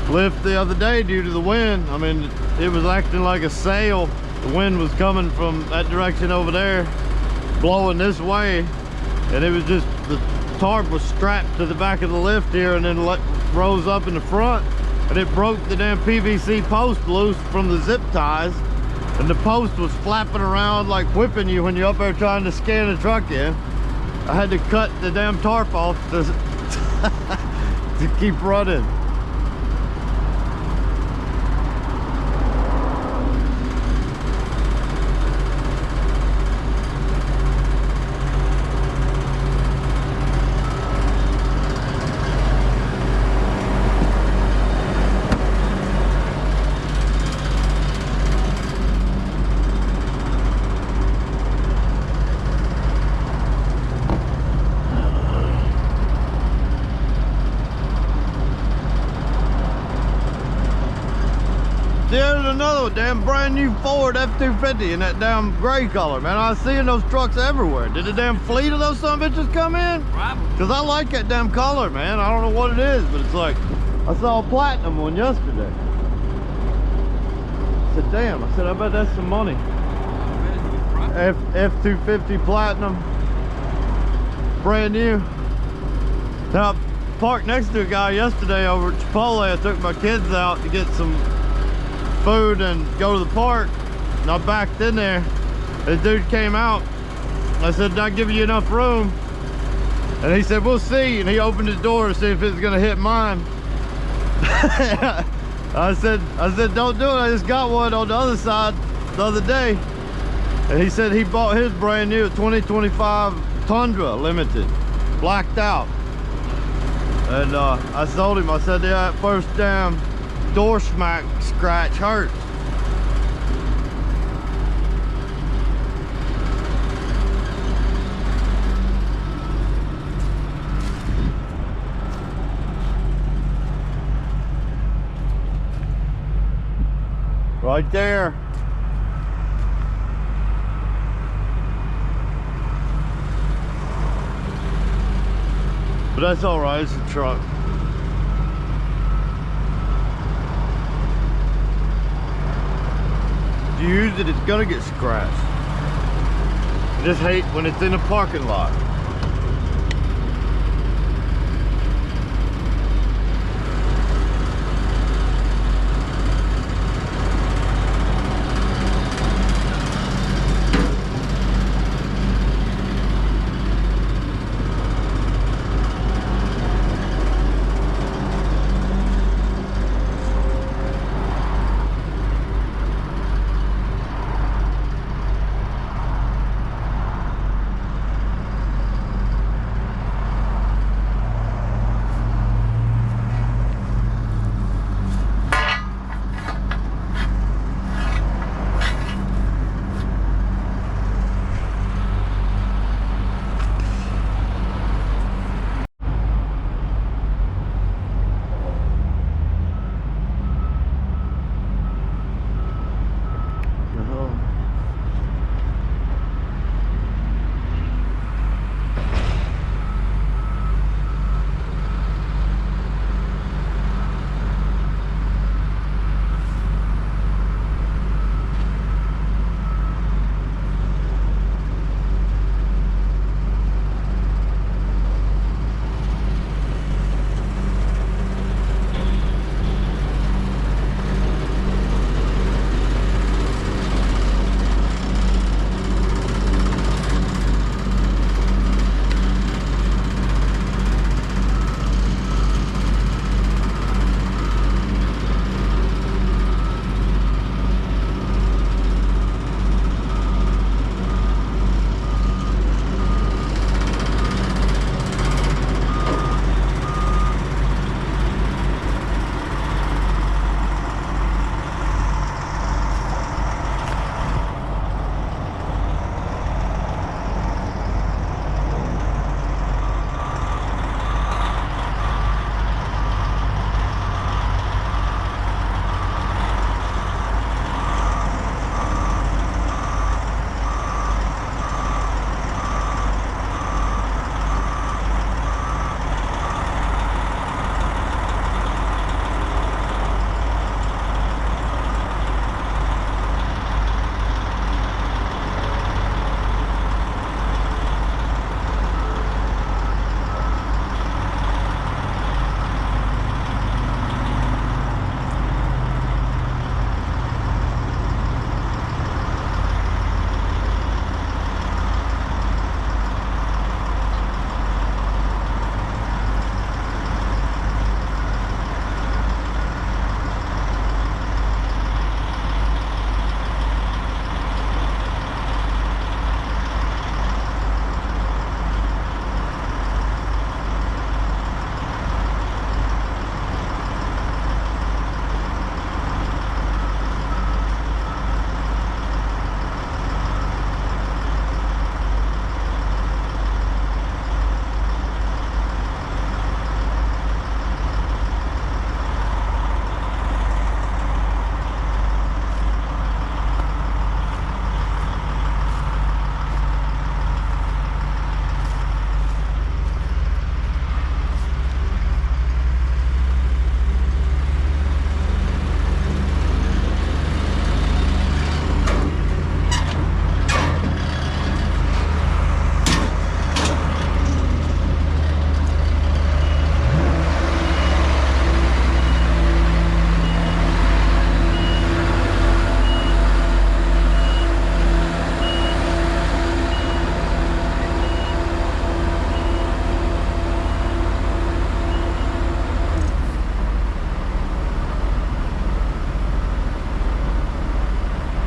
lift the other day due to the wind. I mean, it was acting like a sail. The wind was coming from that direction over there, blowing this way. And it was just, the tarp was strapped to the back of the lift here and then rose up in the front. And it broke the damn PVC post loose from the zip ties, and the post was flapping around like whipping you when you're up there trying to scan the truck in. I had to cut the damn tarp off to keep running. There's another damn brand new Ford F-250 in that damn gray color, man. I was seeing those trucks everywhere. Did the damn fleet of those son of bitches come in? Probably. Because I like that damn color, man. I don't know what it is, but it's like, I saw a platinum one yesterday. I said, damn, I said, I bet that's some money. F-250 platinum, brand new. Now, I parked next to a guy yesterday over at Chipotle. I took my kids out to get some food and go to the park, and I backed in there. This dude came out. I said, did I give you enough room? And he said, we'll see. And he opened his door to see if it was gonna hit mine. I said, don't do it. I just got one on the other side the other day. And he said he bought his brand new 2025 Tundra Limited, blacked out. And I told him, I said, yeah, that first damn door smack scratch hurts. Right there. But that's all right, it's a truck. If you use it, it's gonna get scratched. I just hate when it's in a parking lot.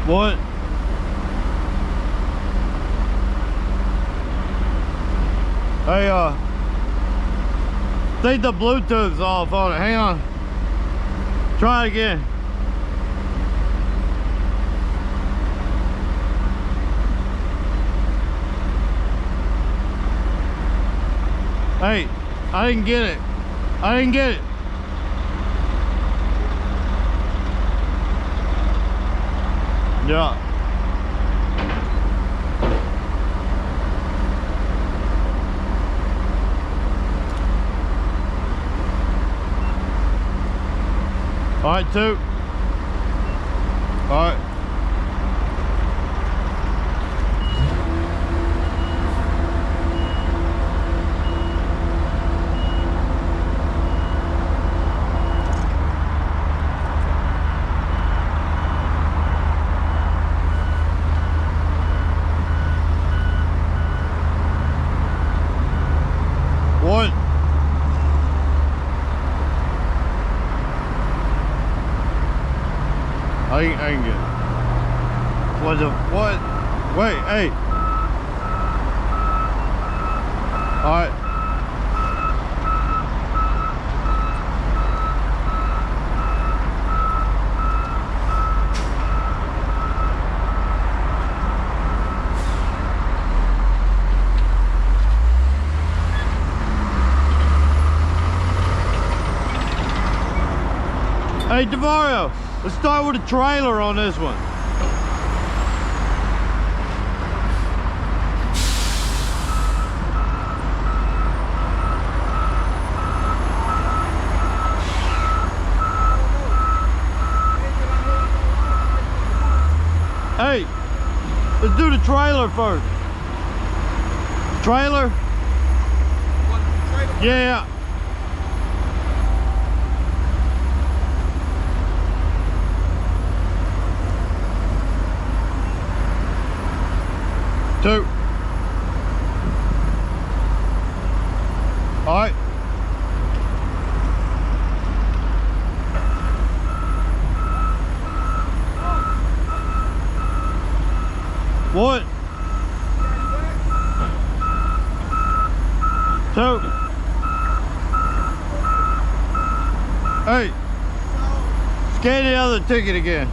What? Hey, I think the Bluetooth's off on it. Hang on. Try it again. Hey, I didn't get it. I didn't get it. Yeah. All right, 2. All right. What? I ain't get it. What the, what? Wait, hey. All right. Hey, DeMario, let's start with a trailer on this one. Hey, let's do the trailer first. Trailer? Yeah. Two. All right. What? 2. Hey. Scan the other ticket again.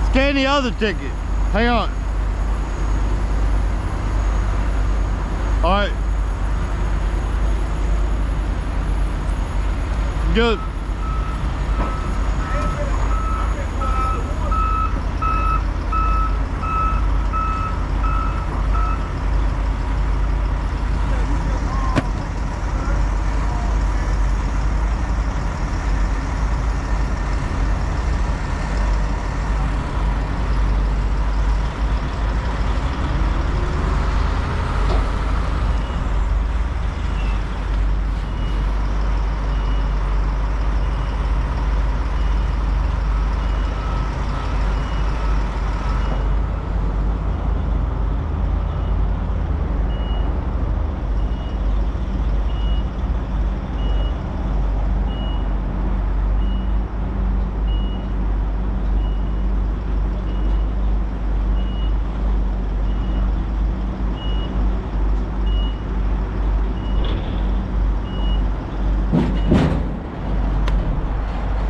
Scan the other ticket. Hang on. All right. Good.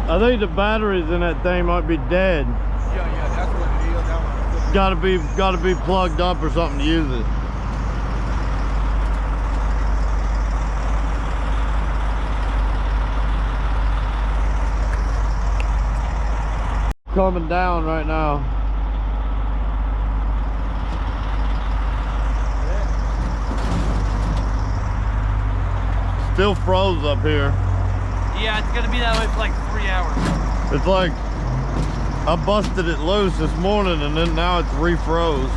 I think the batteries in that thing might be dead. Yeah, that's what it is. That one. Gotta be plugged up or something to use it. Coming down right now. Still froze up here. Yeah, it's gonna be that way for like 3 hours. It's like I busted it loose this morning and then now it's refroze.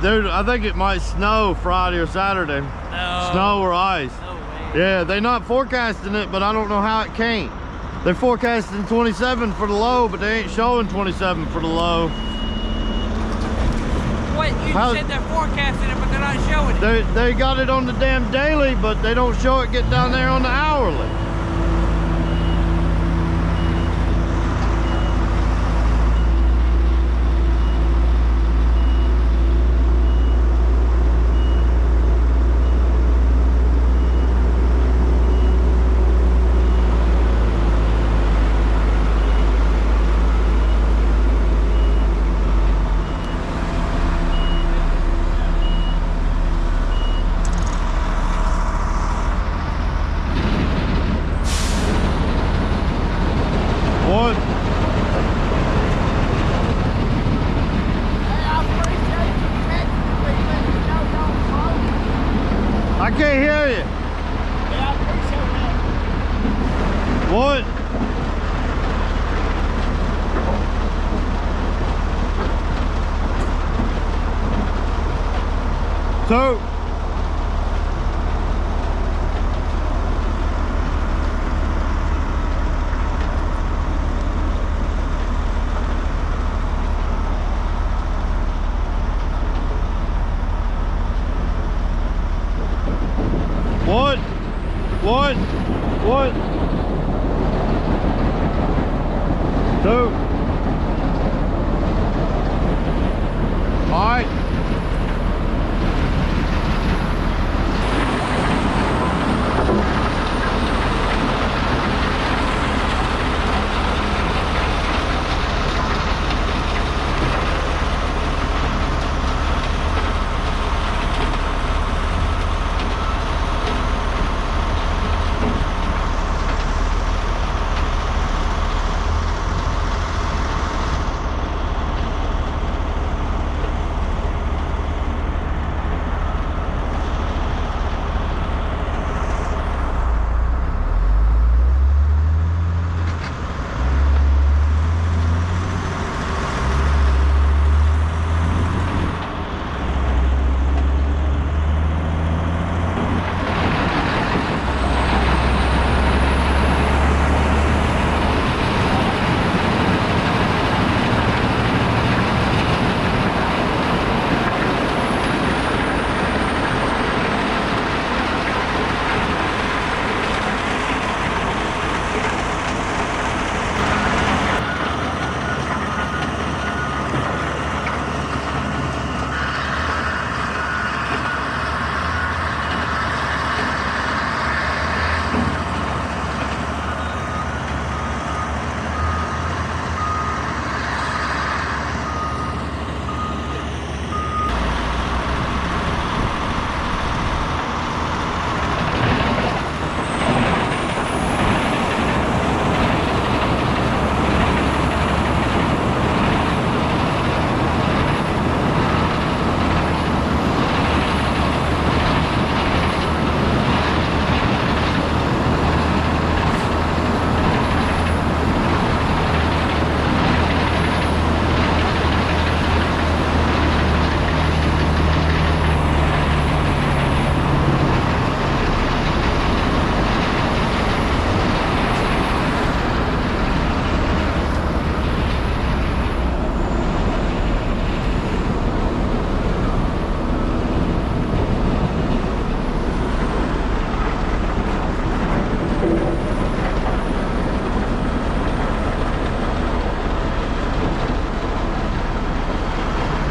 Dude, I think it might snow Friday or Saturday. No. Snow or ice. No way. Yeah, they're not forecasting it, but I don't know how it can't. They're forecasting 27 for the low, but they ain't showing 27 for the low. What? You said they're forecasting it, but they're not showing it. They got it on the damn daily, but they don't show it get down there on the hourly. One. I can't hear you. One. Two. One. Two. All right.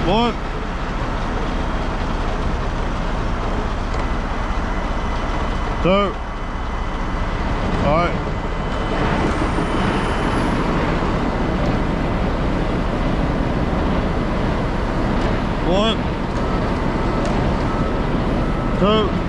One. Two. All right. One. Two.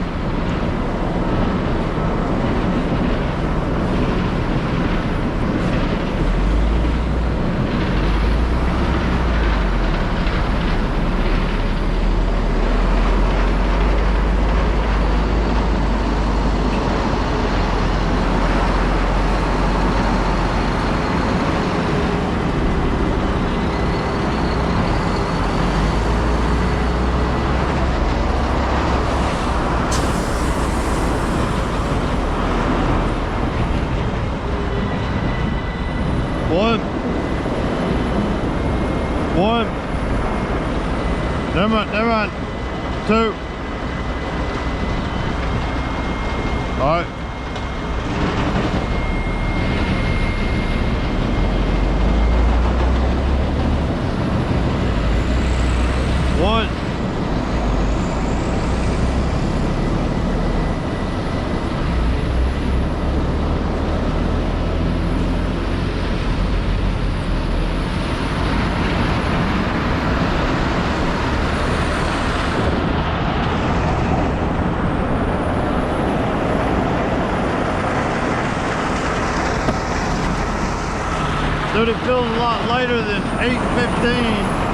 One. Never mind. Two. All right. One. Dude, it feels a lot later than 8:15.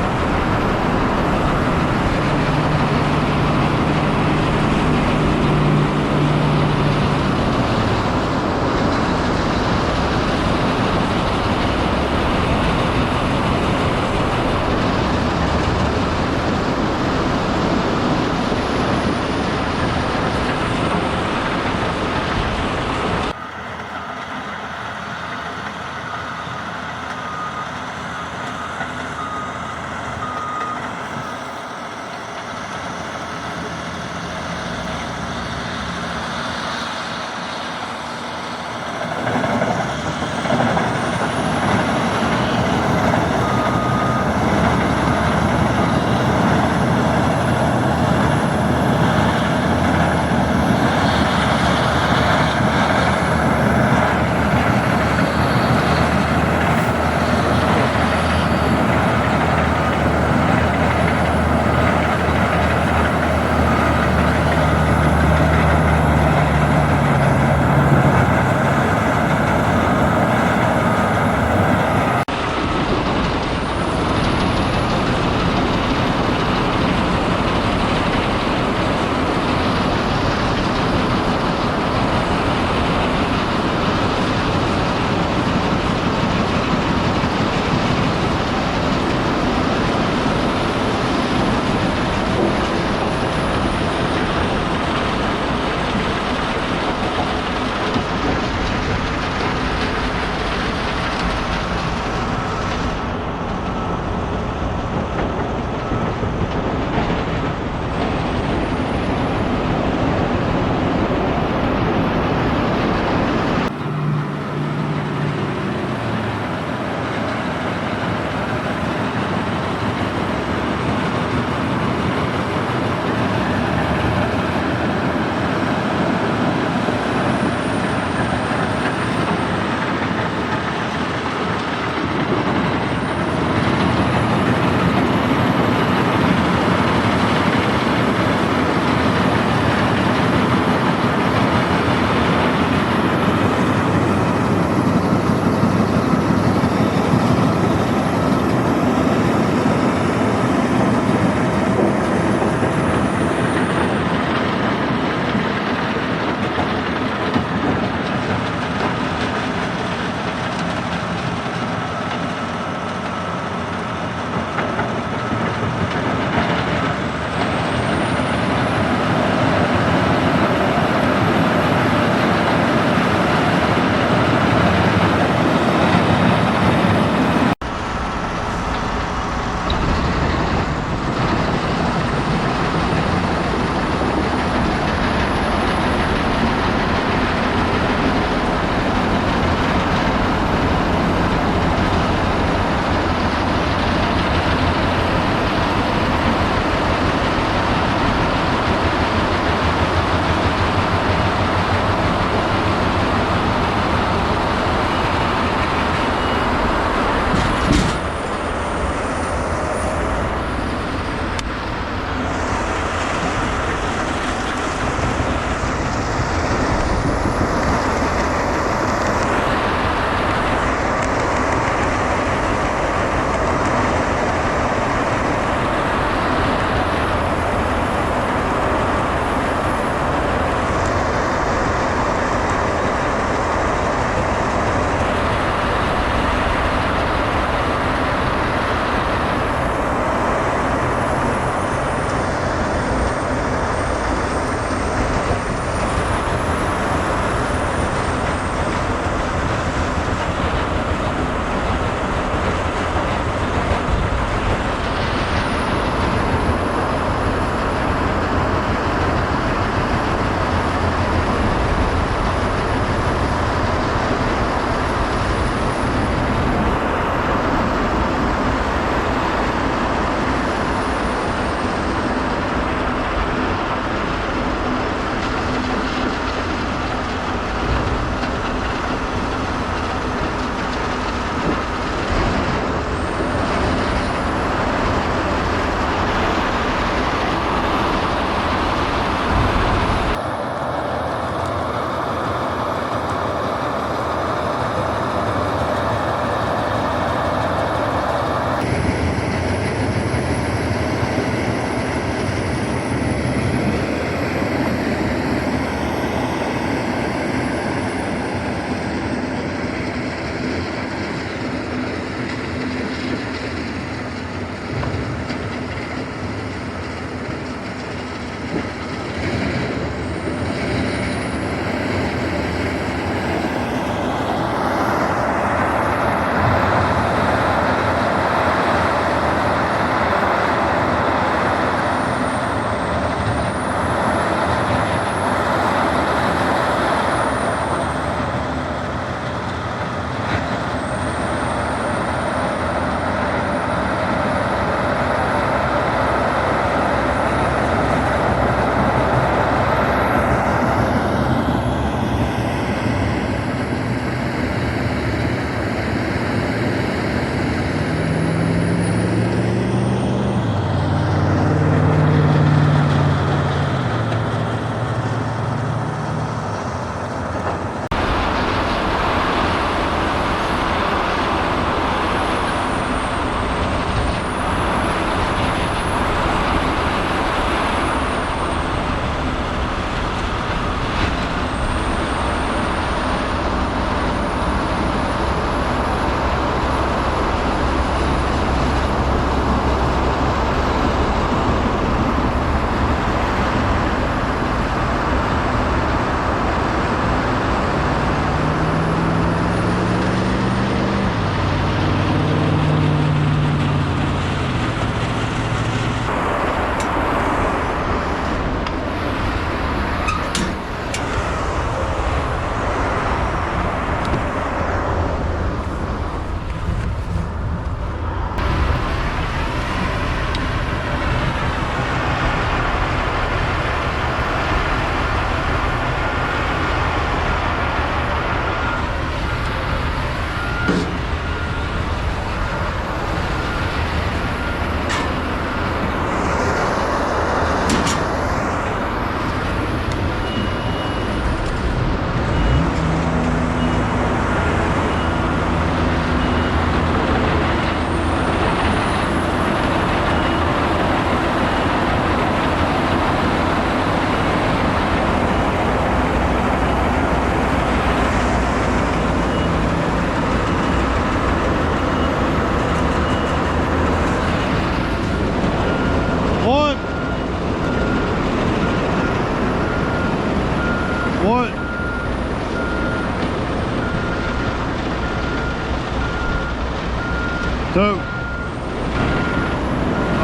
2. All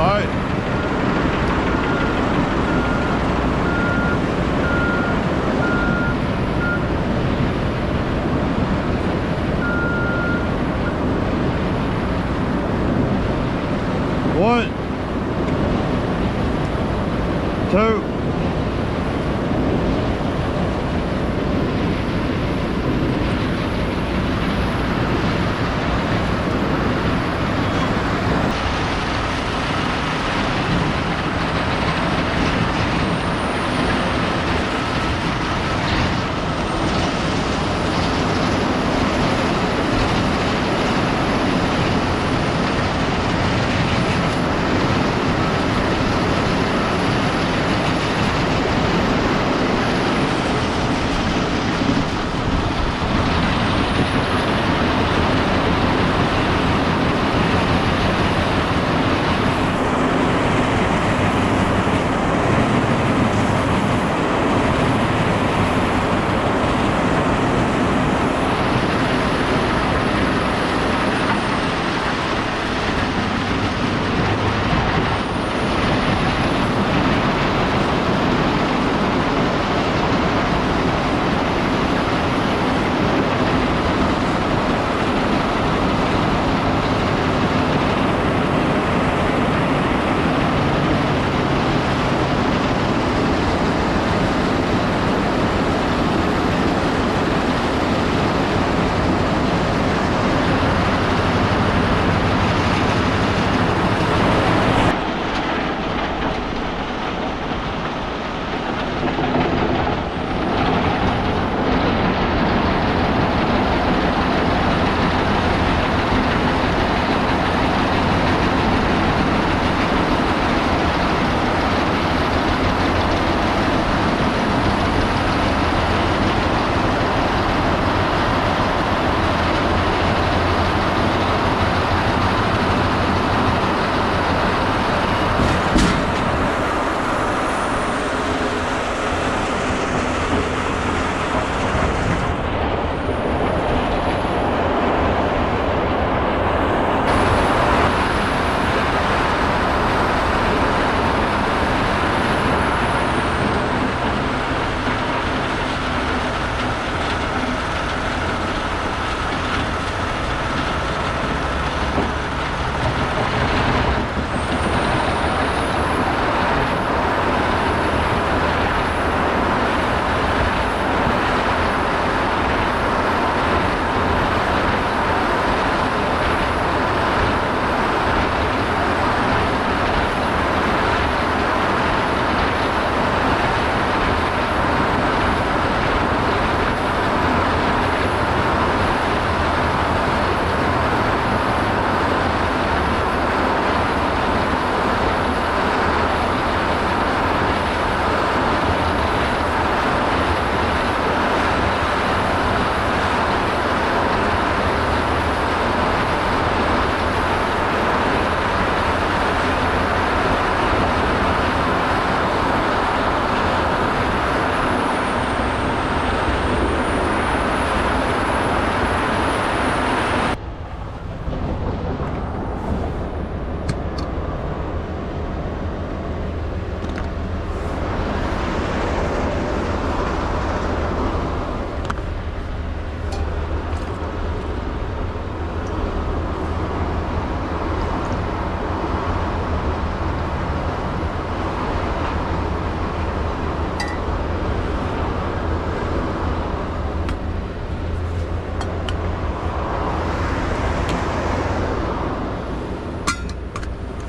right. One, 2.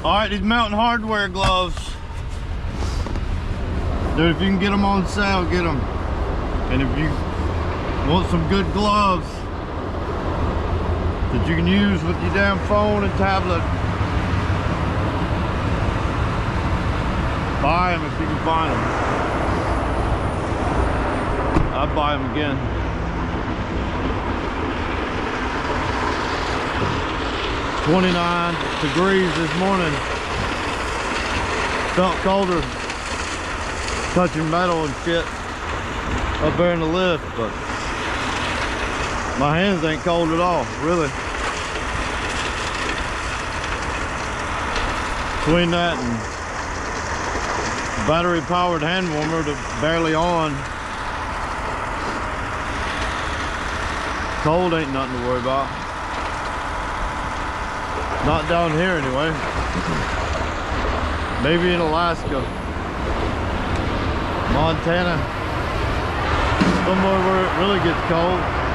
All right, these Mountain Hardware gloves. Dude, if you can get them on sale, get them. And if you want some good gloves that you can use with your damn phone and tablet, buy them if you can find them. I'd buy them again. "29 degrees this morning. Felt colder touching metal and shit up there in the lift, but my hands ain't cold at all, really. Between that and battery powered hand warmer that's barely on, cold ain't nothing to worry about. Not down here anyway. Maybe in Alaska, Montana, somewhere where it really gets cold.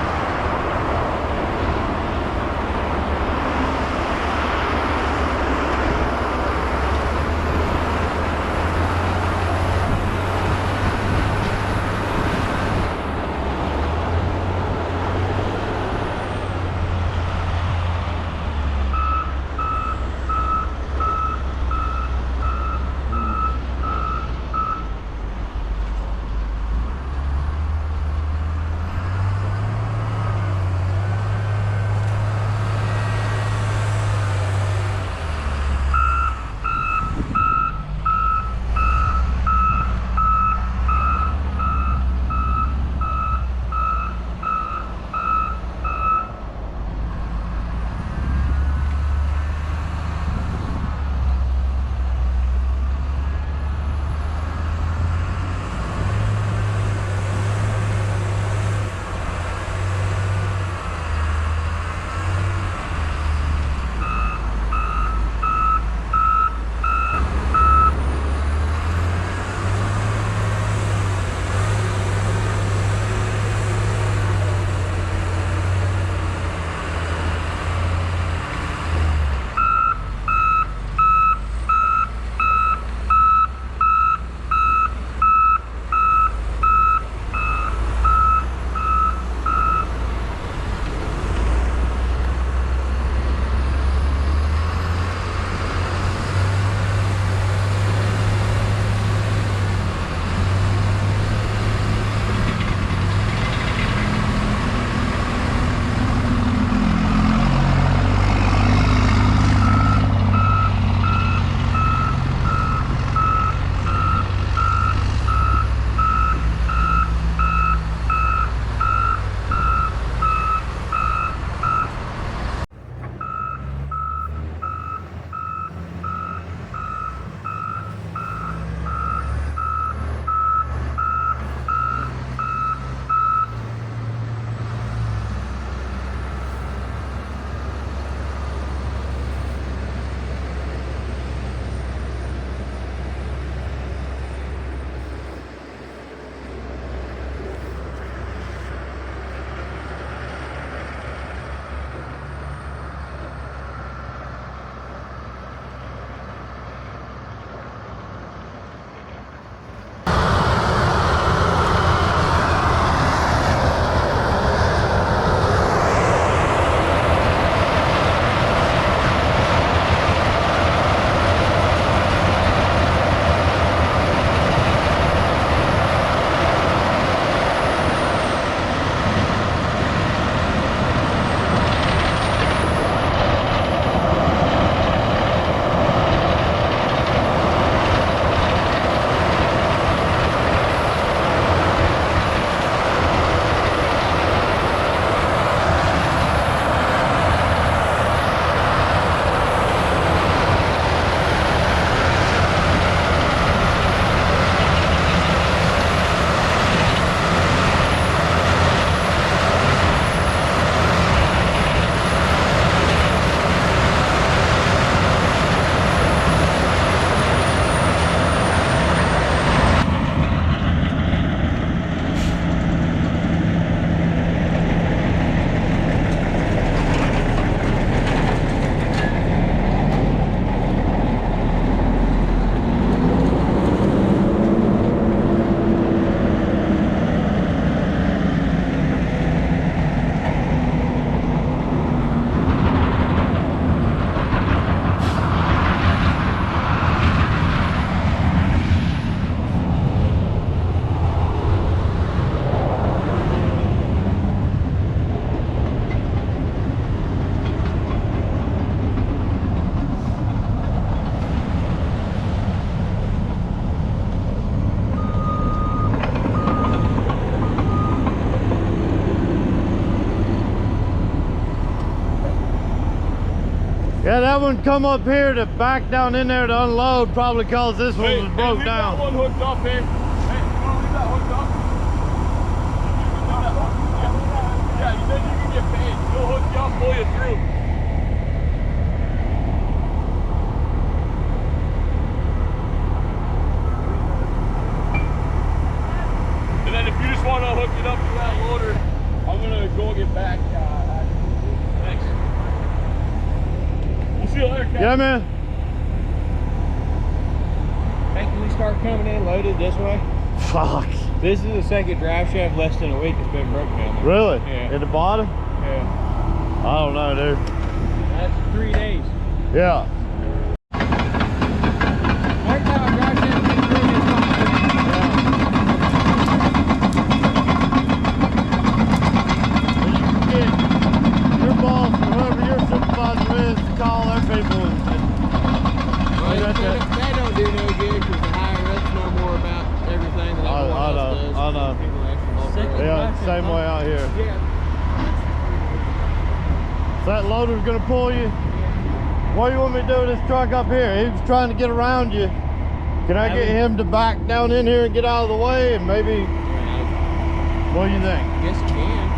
Yeah, that one come up here to back down in there to unload, probably cause this one was broke down. That one hooked up here. Hey, you want to leave that hooked up? Yeah, you said you can get paid. He'll hook you up, pull you through. And then if you just want to hook it up to that loader, I'm gonna go get back. Thanks. We'll see you later, Captain. Yeah, man. Hey, can we start coming in loaded this way? Fuck. This is the second drive shaft less than a week it's been broken down there. Really? Yeah. At the bottom? Yeah. I don't know, dude. That's 3 days. Yeah. Right now, drive shaft is broken. Your boss or whoever your supervisor is to call their people and They don't do no good because the higher ups know more about everything than everyone else does. I know. People actually Yeah, same way out here. Yeah. If that loader's gonna pull you, what do you want me to do with this truck up here? He was trying to get around you. Can I get him to back down in here and get out of the way and maybe, what do you think? Yes, you can.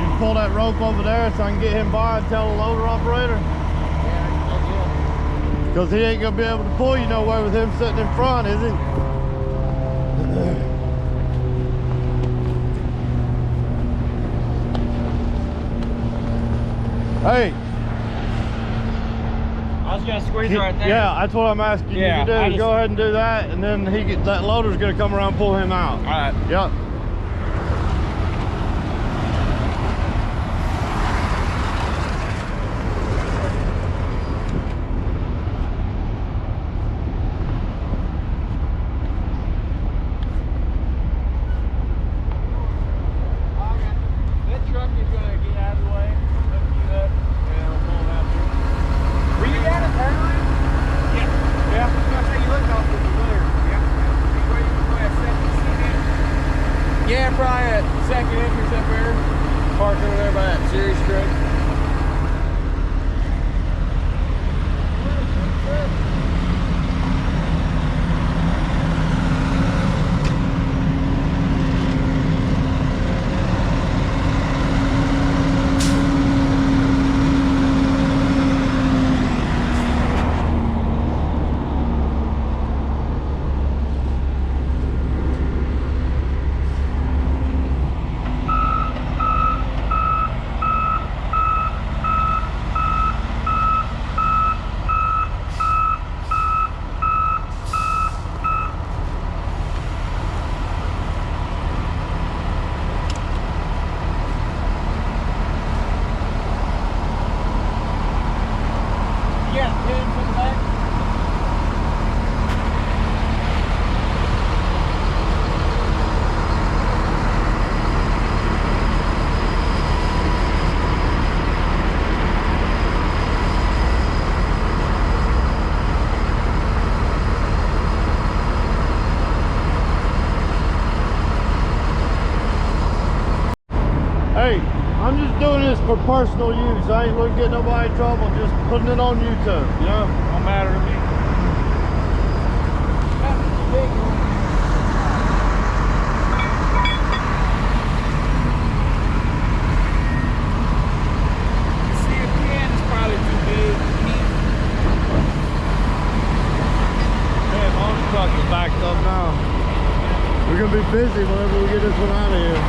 You can pull that rope over there so I can get him by and tell the loader operator? Because he ain't gonna be able to pull you nowhere with him sitting in front, is he? Hey. I was gonna squeeze right there. Yeah, that's what I'm asking you to do. Go ahead and do that, and then that loader's gonna come around and pull him out. All right. Yep. Yeah, probably at second entrance up there. Parked over there by that series truck. Hey, I'm just doing this for personal use. I ain't looking to get nobody in trouble, just putting it on YouTube, you know? Don't matter to me. That's a big one. See, a can is probably too big. Man, my truck is backed up now. We're gonna be busy whenever we get this one out of here.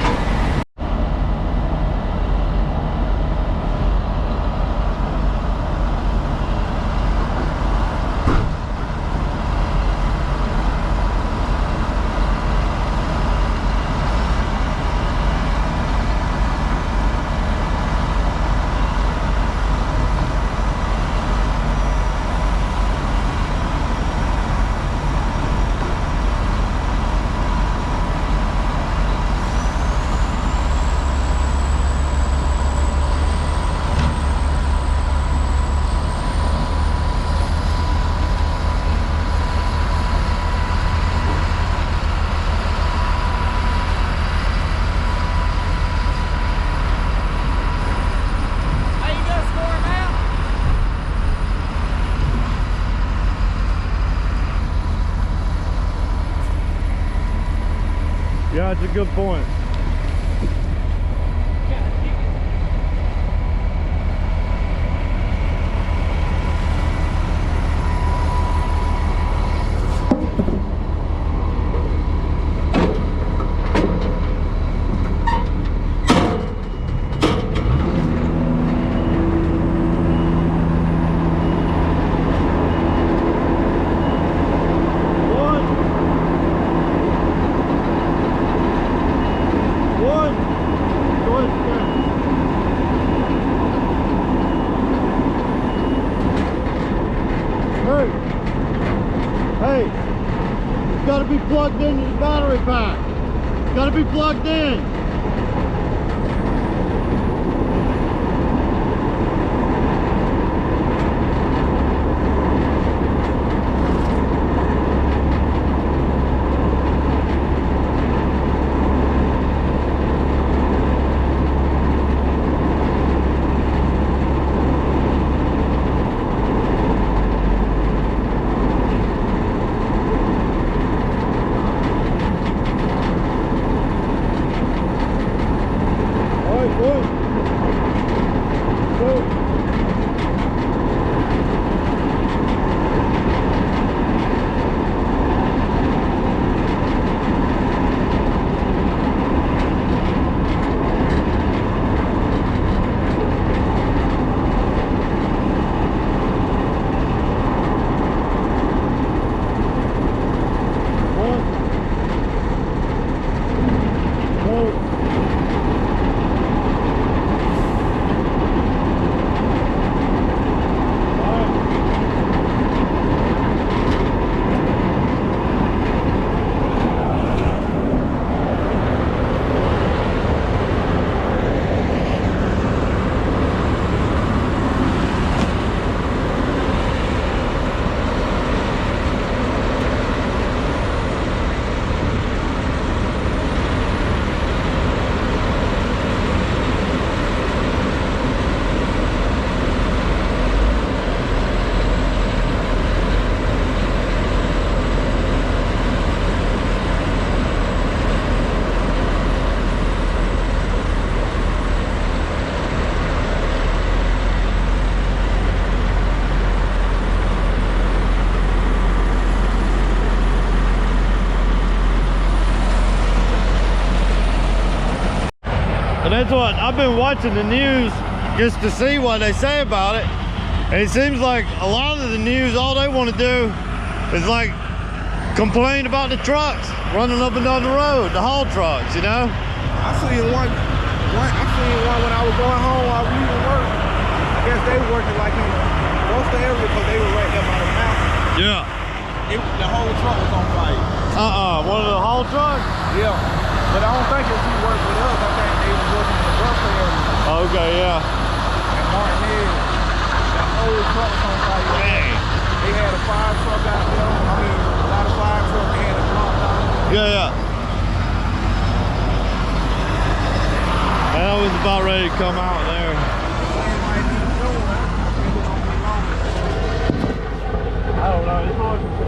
Yeah, that's a good point. Hey, it's got to be plugged into the battery pack. It's got to be plugged in. And that's what I've been watching the news just to see what they say about it. And it seems like a lot of the news, all they want to do is like complain about the trucks running up and down the road, the haul trucks, you know? I seen one when I was going home while we were working. I guess they were working like in most of the area because they were right there by the mountain. Yeah. The whole truck was on fire. One of the haul trucks? Yeah. But I don't think if he worked with us, I think they was working in the bus area. Okay, yeah. And Martin Hill, that old truck was on fire. Dang. They had a fire truck out there. I mean, a lot of fire trucks, they had a drop down. Yeah, yeah. And I was about ready to come out there. I don't know. It's hard to say.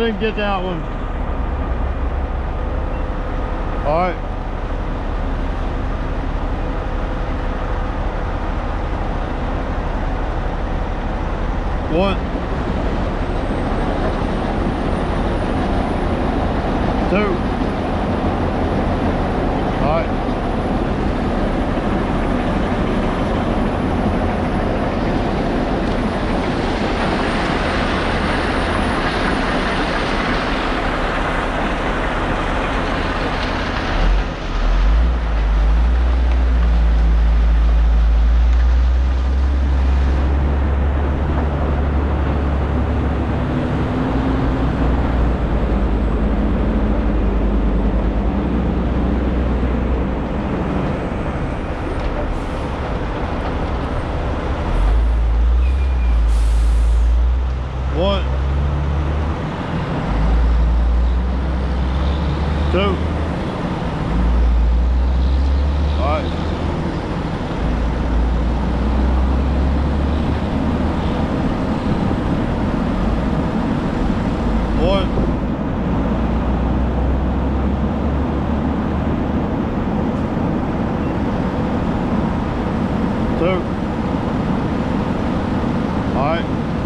didn't get that one. All right. One. Two. All right. One, two. All right. One. Two. All right.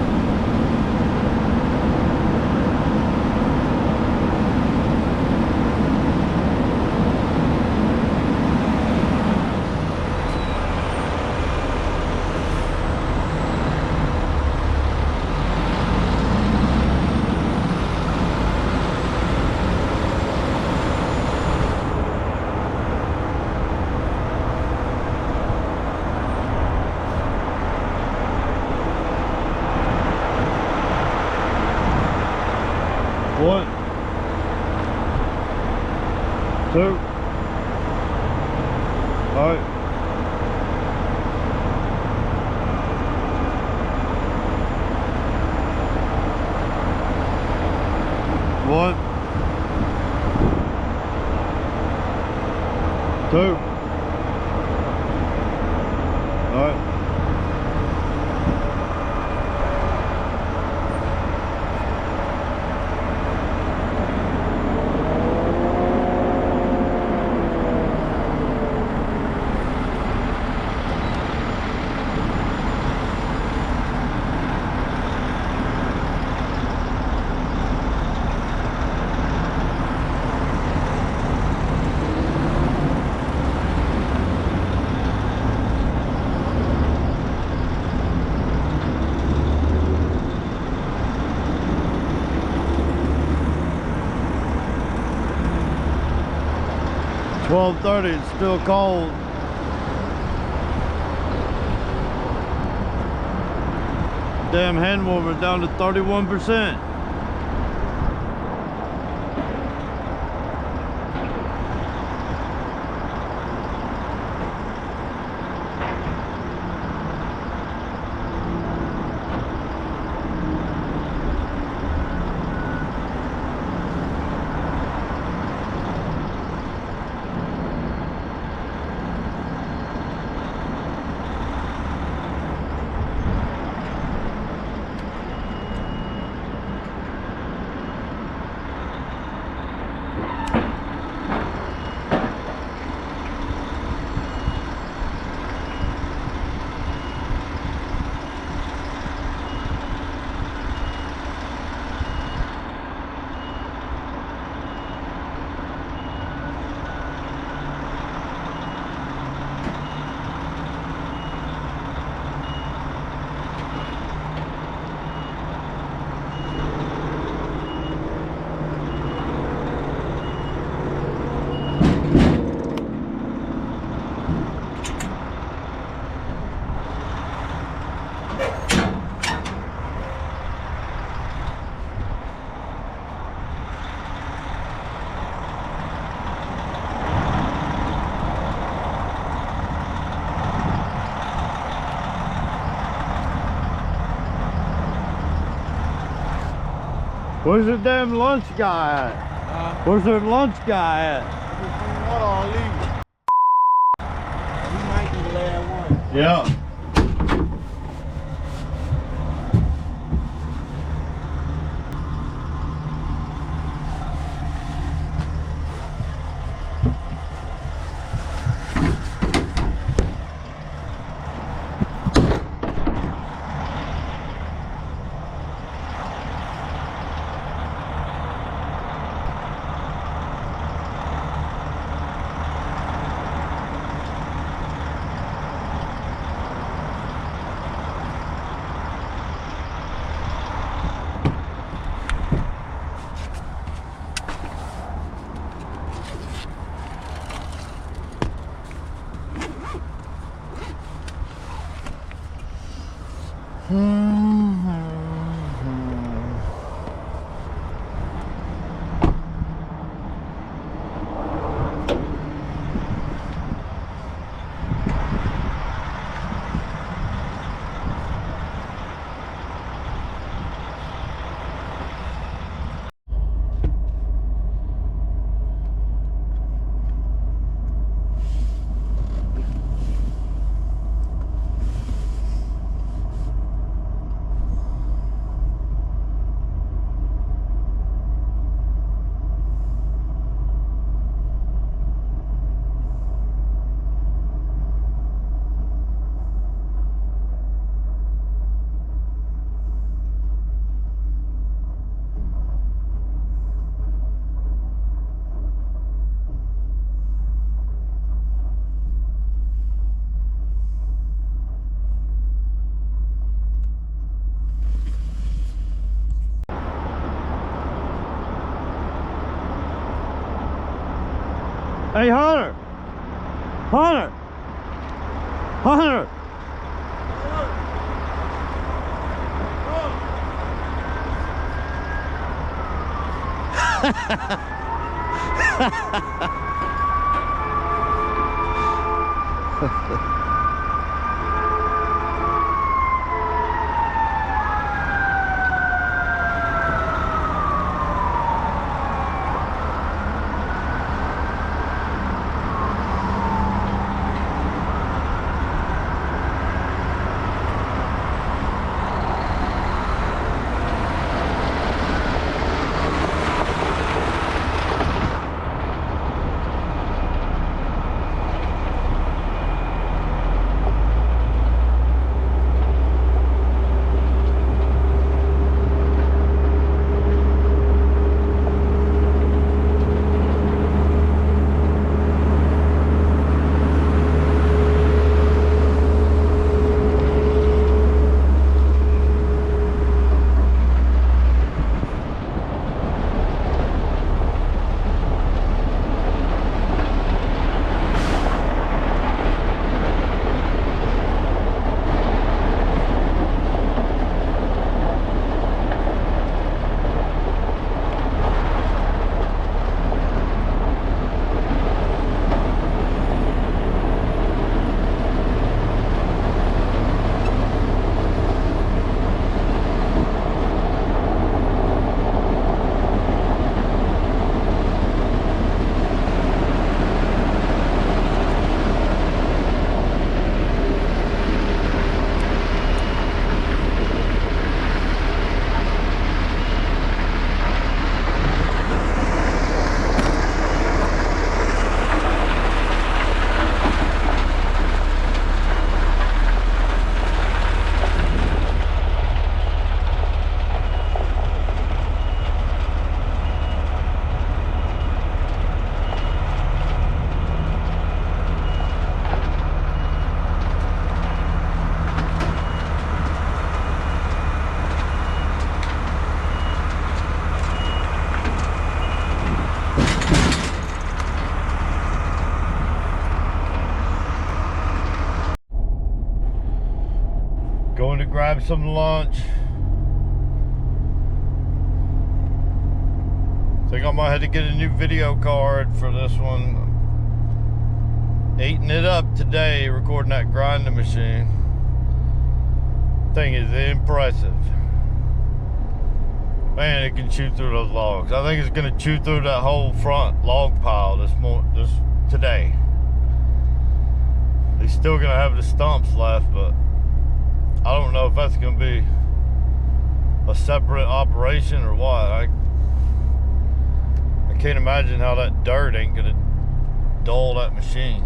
One, two, all right. One, two, all right. $12:30, it's still cold. Damn hand warmer down to 31%. Where's the damn lunch guy at? Where's the lunch guy at? We might be the last one. Yeah. Hey, Hunter! Hunter! Hunter! Going to grab some lunch. Think I might have to get a new video card for this one. Eating it up today, recording that grinding machine. Thing is impressive. Man, it can chew through those logs. I think it's gonna chew through that whole front log pile this today. He's still gonna have the stumps left, but I don't know if that's gonna be a separate operation or what. I can't imagine how that dirt ain't gonna dull that machine.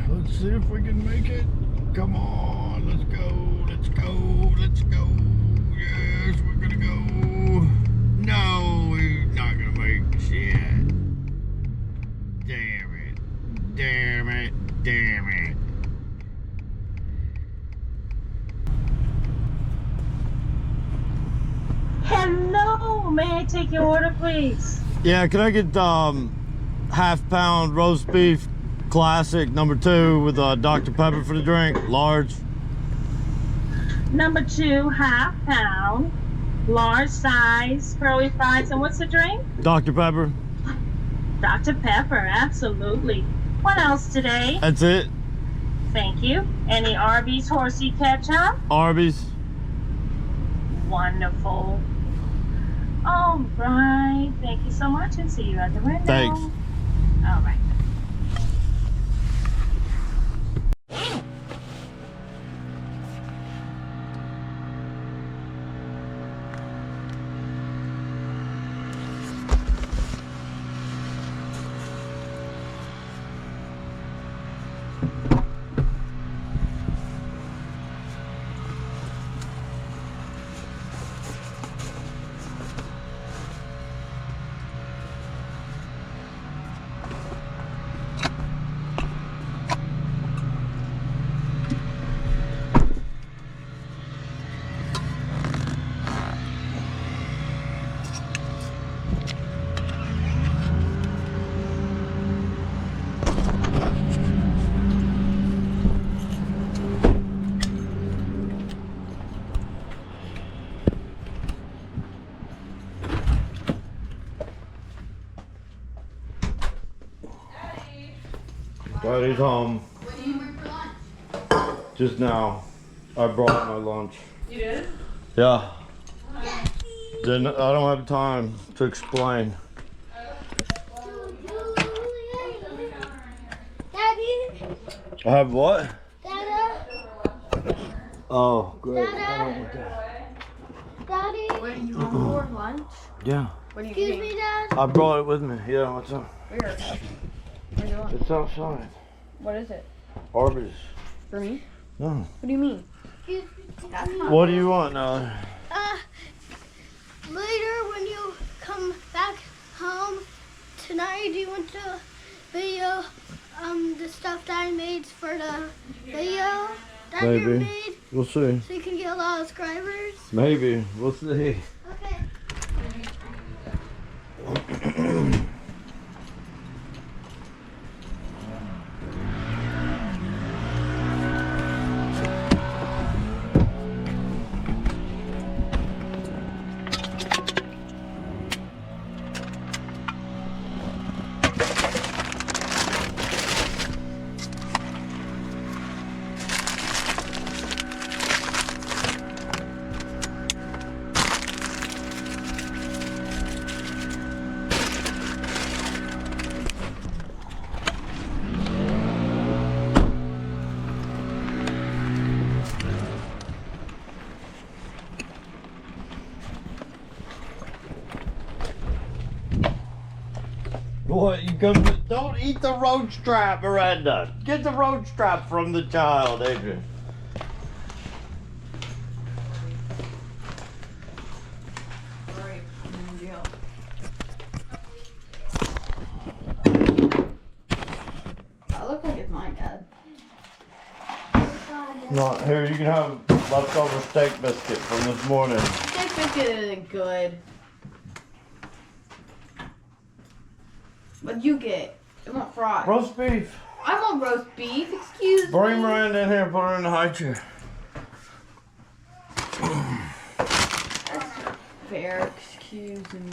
Let's see if we can make it. Come on, let's go, let's go, let's go. Yes, we're gonna go. No, we're not gonna make shit. Damn it. Damn it. Damn it. Hello. may I take your order, please? Yeah, can I get half-pound roast beef classic #2 with Dr. Pepper for the drink, large? Number 2, half pound, large size, curly fries, and what's the drink? Dr. Pepper. Dr. Pepper, absolutely. What else today? That's it. Thank you. Any Arby's horsey ketchup? Arby's. Wonderful. All right. Thank you so much, and see you at the window. Thanks. All right. Daddy's home. What do you bring for lunch? Just now. I brought my lunch. You did? Yeah. Then I don't have time to explain. Daddy? I have what? Dada? Oh, great. Dada? I don't want that. Daddy? What are you home for? Lunch? Yeah. What are you Excuse eating? me, Dad? I brought it with me. Yeah, what's up? Where? Where's your lunch? It's outside. What is it? Arby's. For me? No. What do you mean? Excuse me. What do you want now? Later when you come back home tonight, do you want to video the stuff that I made for the video that you Maybe. made? We'll see. So you can get a lot of subscribers? Maybe. We'll see. Okay. What, you don't eat the road strap, Miranda. Get the road strap from the child, Adrian. That looks like it's mine, Dad. Not here, you can have leftover steak biscuit from this morning. Steak biscuit isn't good. What'd you get? I want fries. Roast beef. I want roast beef, excuse me. Bring Miranda in here and put her in the high chair. That's not fair, excuse me.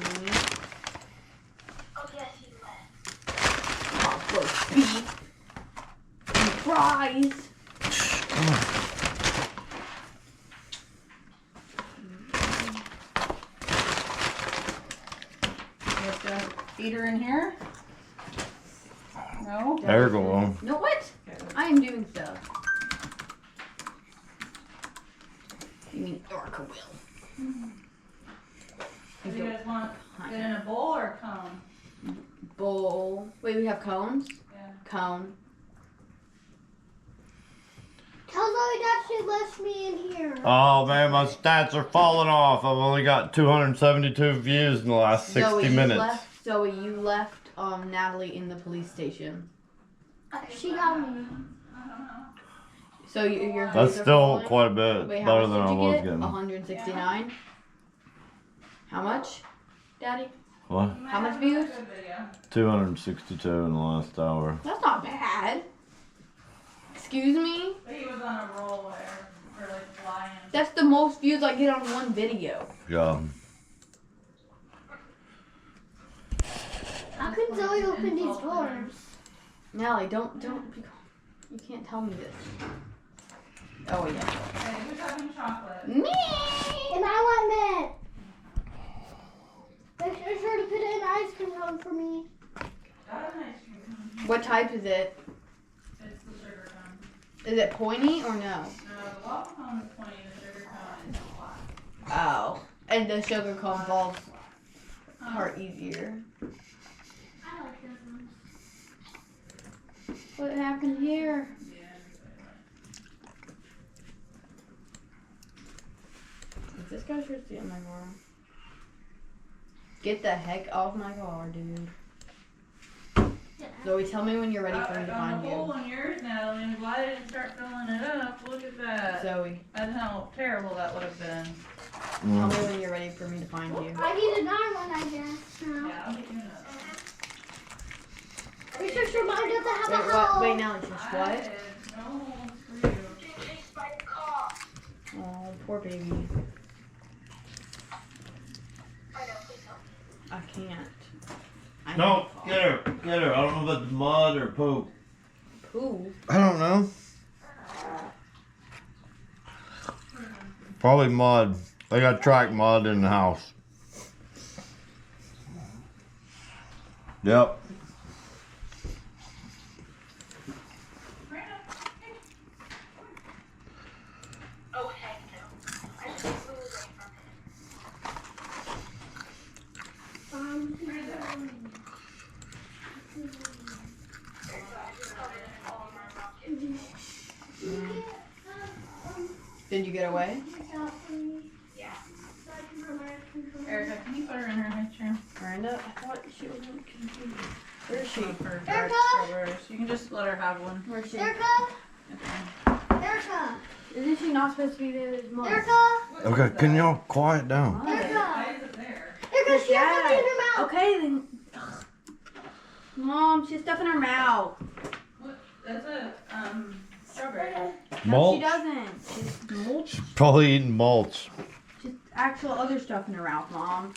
Roast beef. And fries. You have to feed her in here? No? There you go. No, what? I am doing stuff. You mean Orca will. Do you guys want it in a bowl or a cone? Bowl. Wait, we have cones? Yeah. Cone. Tell Zoe that she lets me in here. Oh man, my stats are falling off. I've only got 272 views in the last 60 minutes. Zoe, you left Natalie in the police station. She got me. So your That's views are still falling? quite a bit Wait, better how than much I did you was get? getting. 169. How much? Daddy? What? How much views? 262 in the last hour. That's not bad. Excuse me? But he was on a roll for like flying. That's the most views I get on one video. Yeah. How can Zoe open these doors? Nelly, don't be. You can't tell me this. Oh yeah. Hey, who's having chocolate? Me. And I want mint. Make sure to put it in ice cream cone for me. Got an ice cream cone. What type is it? It's the sugar cone. Is it pointy or no? No, the waffle cone is pointy, the sugar cone is flat. Oh, and the sugar cone falls part easier. I like those ones. What happened here? Is this guy sure stealing my car? Get the heck off my car, dude. Zoe, tell me when you're ready for me to find I got a hole in yours, Natalie, and why didn't start filling it up? Look at that. Zoe. That's how terrible that would have been. Tell me when you're ready for me to find you. I need another one, I guess. Now. Yeah, I'll get you another one. We should remind us to have a hole. Wait, now it's just what? No, screw you. Oh, poor baby. I can't. No, get her. Get her. I don't know about the mud or poop. Poop? I don't know. Probably mud. They got track mud in the house. Yep. Did you get away? Erica, can you put her in her high chair? Miranda, I thought she was on the computer. Where is she? For Erica? strawberries. You can just let her have one. Where is she? Erica? Erica? Isn't she not supposed to be there this month? Erica? Okay, can y'all quiet down? Erica? Why is it there? Erica, she has something in her mouth. Okay, then. Mom, she has stuff in her mouth. What? That's a strawberry. No, Mulch? she doesn't. She's mulch. Probably eating mulch. She's actual other stuff in her mouth, Mom.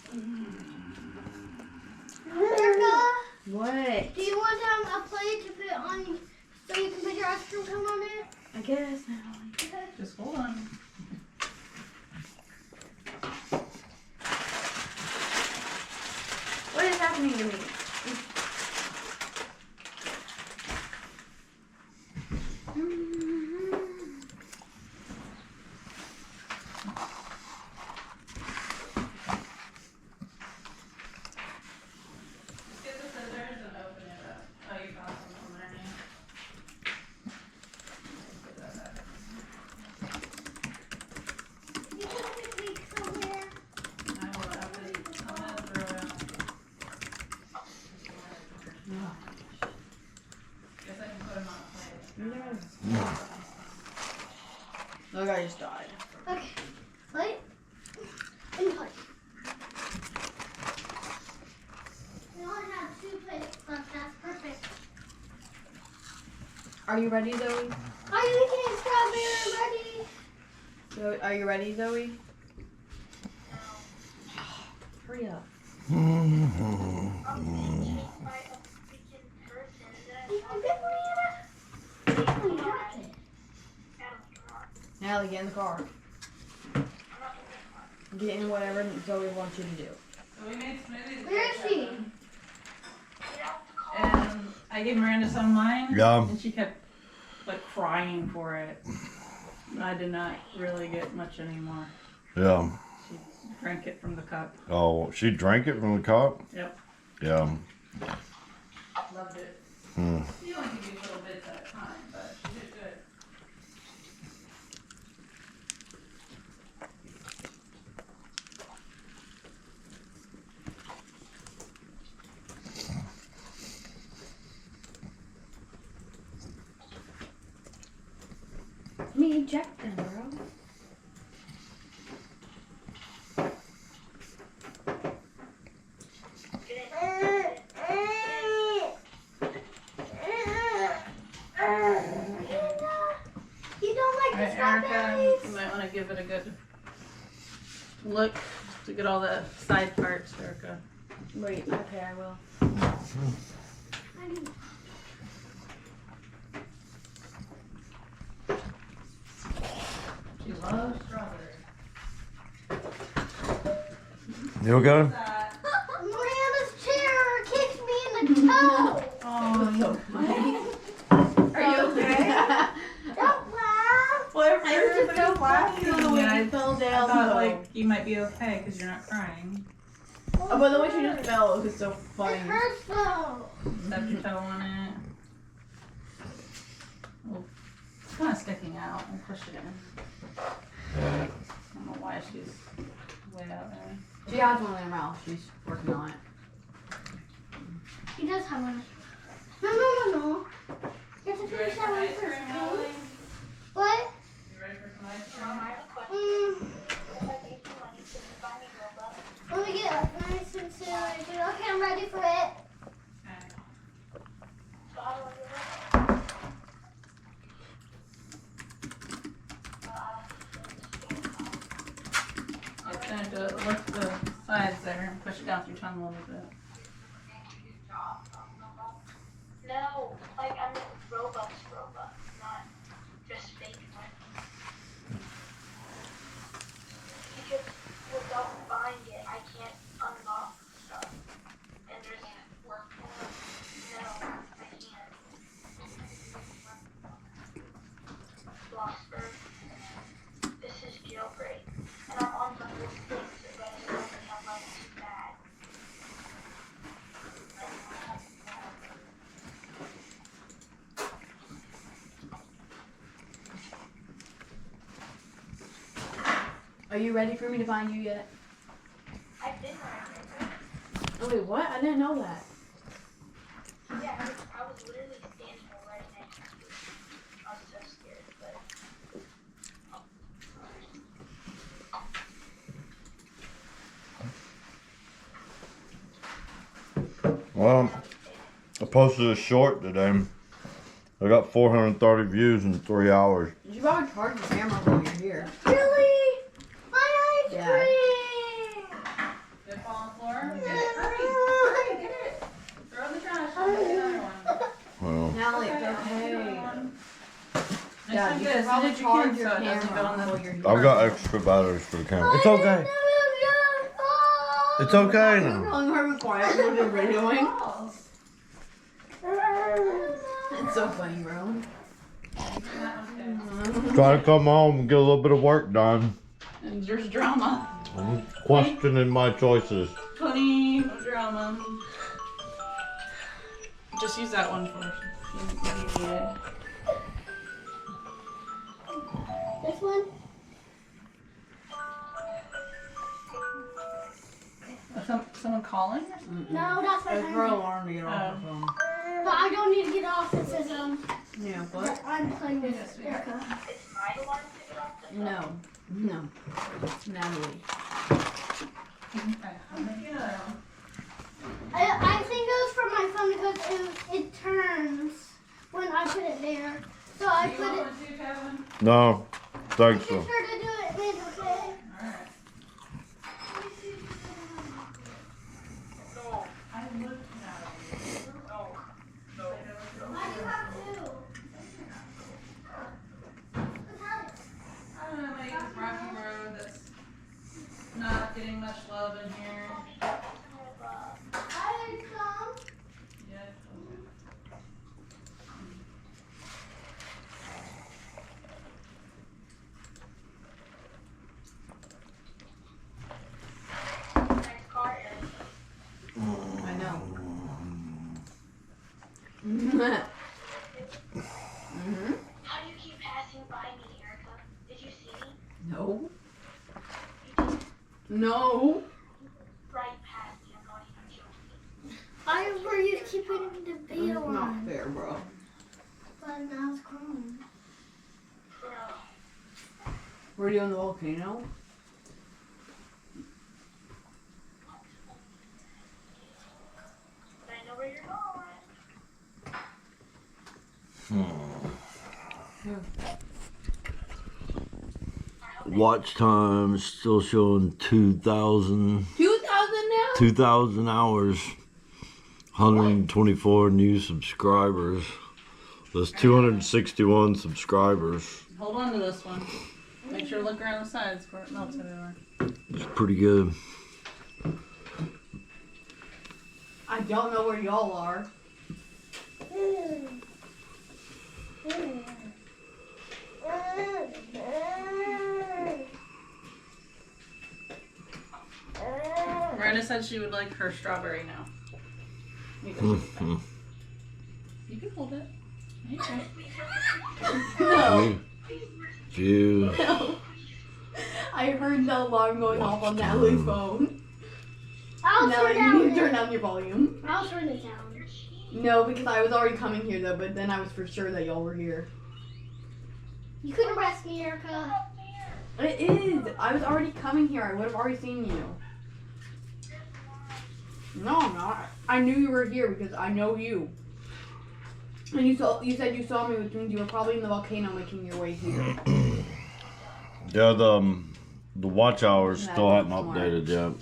Erica? What? Do you want a plate to put on so you can put your ice cream cone on it? I guess, Natalie. Okay. Just hold on. What is happening to me? Get the scissors and open it up. Oh, you found something underneath. Put that back. You can put the cake somewhere. I will have it. I'm gonna throw it out. Guess I can put them on a plate. Look, I just died. Okay. Plate. And plate. We only have 2 plates left. That's perfect. Are you ready, Zoe? Are you eating strawberry ready? Zoe, are you ready, Zoe? Hurry up. Natalie, get in the car. Get in whatever Zoe wants you to do. So we made smoothies. Where is she? And I gave Miranda some of mine. Yeah. And she kept like crying for it. I did not really get much anymore. Yeah. She drank it from the cup. Oh, she drank it from the cup? Yep. Yeah. Loved it. Hmm. She only could use little bits at a time, but she did good. Let me eject them, bro. Alright, Erica, you might want to give it a good look to get all the side parts, Erica. Wait, okay, I will. She loves strawberry. You okay? Miranda's chair kicked me in the toe. Oh, so funny. Are you okay? Don't laugh. Well, everybody's so laughing funny. when I Fell down. I thought though. like you might be okay because you're not crying. Oh, but the way she just fell was so It funny. hurts though. Step your toe on it. Oh, it's kind of sticking out. I'll push it in. I don't know why she's way out there. She has one in her mouth. She's working on it. He does have one. No. You have to finish that one first. Okay? What? You ready for some ice Let me get nice and serious. Okay, I'm ready for it. It's going to lift the sides there and push it down through your tongue a little bit. No, like I mean robust, not just fake ones. Because without buying it, I can't unlock stuff. And there's work for it. No, I can't. Bloxburg. This is jailbreak. And I'm on level 6, but I still only have level 2 bad. Are you ready for me to find you yet? I've been right. Oh wait, what? I didn't know that. Yeah, I was literally standing right next to you. I was so scared, but. Well, I posted a short today. I got 430 views in 3 hours. You probably charge the camera when you're here. Really? My ice Yeah. cream. Did it fall on the floor? Get it. Hurry. Get it. Throw it in the trash. Get another one. Well, Natalie, it's Okay, okay. Next Yeah, time you get should as probably soon as you charge can your so it doesn't go camera on the. while you're here. I've got extra batteries for the camera. It's okay. It's okay now. I'm her quiet. What are they doing? It's so funny, bro. Try to come home and get a little bit of work done. And there's drama. I'm questioning my choices. Plenty of drama. Just use that one first. You need it. This one? Someone calling or something? No, that's my It's her phone. alarm to get off the phone. But I don't need to get off. It says Yeah, what? I'm playing with Erica. It's my alarm to get off the phone. No. Natalie. I think it was for my phone because it turns when I put it there. So I put it. No, thanks. Make sure to do it, man. Okay. Not getting much love in here. I did some. Yeah. Nice car, Eric. I know. How do you keep passing by me, Erica? Did you see me? No. No. Right past me. I'm not even joking. I where you keep putting the That's video not on. fair, bro. But now it's grown. Bro. Were you on the volcano? But I know where you're going. Watch time is still showing 2,000. 2,000 now? 2,000 hours. 124 new subscribers. That's 261 subscribers. Hold on to this one. Make sure to look around the sides before it melts everywhere. It's pretty good. I don't know where y'all are. Miranda said she would like her strawberry now. You can hold it. Okay. No. No. I heard the alarm going off on Natalie's phone. Natalie, you need to turn down your volume. I'll turn it down. No, because I was already coming here though, but then I was for sure that y'all were here. You couldn't arrest me, Erica. It is. I was already coming here. I would have already seen you. No, I'm not. I knew you were here because I know you. And you said you saw me, which means you were probably in the volcano making your way here. Yeah, the watch hours still hadn't updated yet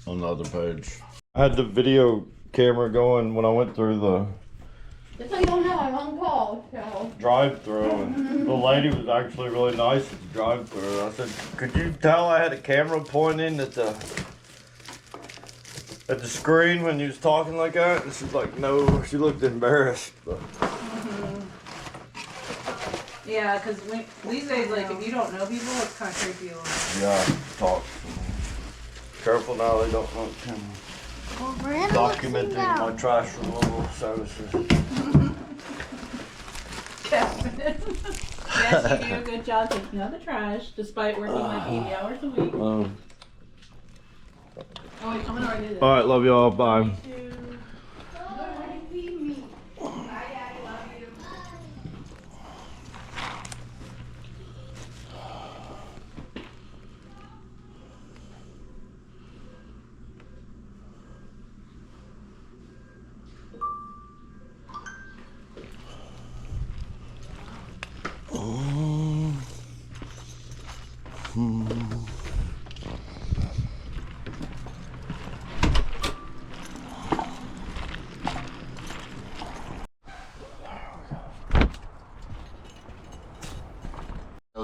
on the other page. I had the video camera going when I went through the Just so you don't know, I'm on call, so. drive-through, and the lady was actually really nice at the drive-through. I said, "Could you tell I had a camera pointing at the screen when you was talking like that?" And she's like, "No." She looked embarrassed, but. Yeah, because these days, like, if you don't know people, it's kind of creepy. Yeah, talk. Careful now, they don't want documenting my trash removal services. Yes, you do a good job taking out the trash, despite working like 80 hours a week. Oh, wait, I'm gonna already do this. Alright, love y'all. Bye.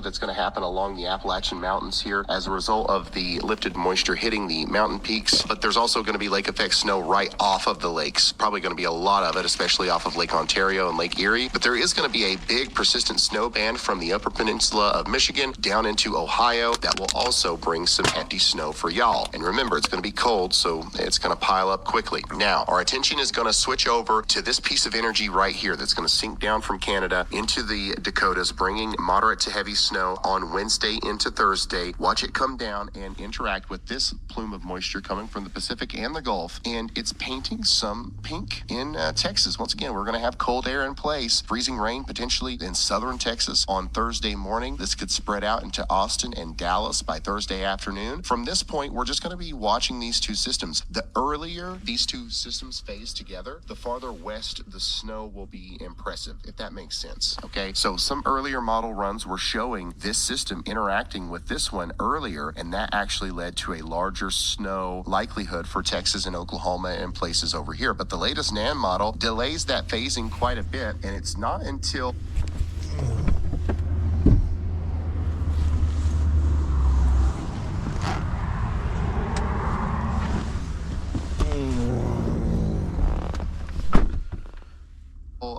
That's going to happen along the Appalachian Mountains here as a result of the lifted moisture hitting the mountain peaks. But there's also going to be lake effect snow right off of the lakes. Probably going to be a lot of it, especially off of Lake Ontario and Lake Erie. But there is going to be a big persistent snow band from the upper peninsula of Michigan down into Ohio that will also bring some hefty snow for y'all. And remember, it's going to be cold, so it's going to pile up quickly. Now, our attention is going to switch over to this piece of energy right here that's going to sink down from Canada into the Dakotas, bringing moderate to heavy snow on Wednesday into Thursday. Watch it come down and interact with this plume of moisture coming from the Pacific and the Gulf, and it's painting some pink in Texas. Once again, we're going to have cold air in place, freezing rain potentially in southern Texas on Thursday morning. This could spread out into Austin and Dallas by Thursday afternoon. From this point, we're just going to be watching these two systems. The earlier these two systems phase together, the farther west the snow will be impressive, if that makes sense. Okay, so some earlier model runs were showing this system interacting with this one earlier, and that actually led to a larger snow likelihood for Texas and Oklahoma and places over here. But the latest NAN model delays that phasing quite a bit, and it's not until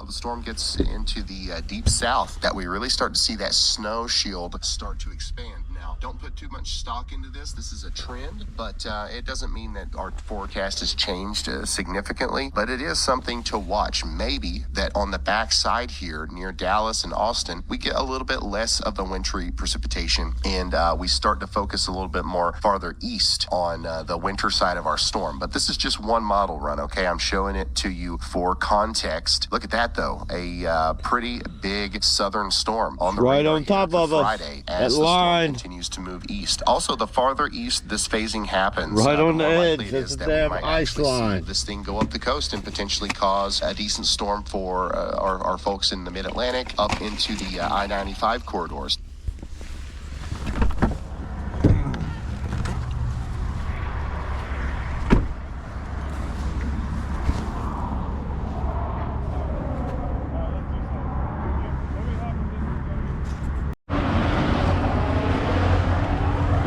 of a storm gets into the deep south that we really start to see that snow shield start to expand. Now, don't put too much stock into this. This is a trend, but it doesn't mean that our forecast has changed significantly, but it is something to watch. Maybe that on the back side here near Dallas and Austin, we get a little bit less of the wintry precipitation, and we start to focus a little bit more farther east on the winter side of our storm. But this is just one model run, okay? I'm showing it to you for context. Look at that, though. A pretty big southern storm on the right on top of us. Friday as the storm continues to move east. Also, the farther east this phasing happens, right on the edge, that's a damn ice line. This thing go up the coast and potentially cause a decent storm for our folks in the Mid-Atlantic up into the I-95 corridors.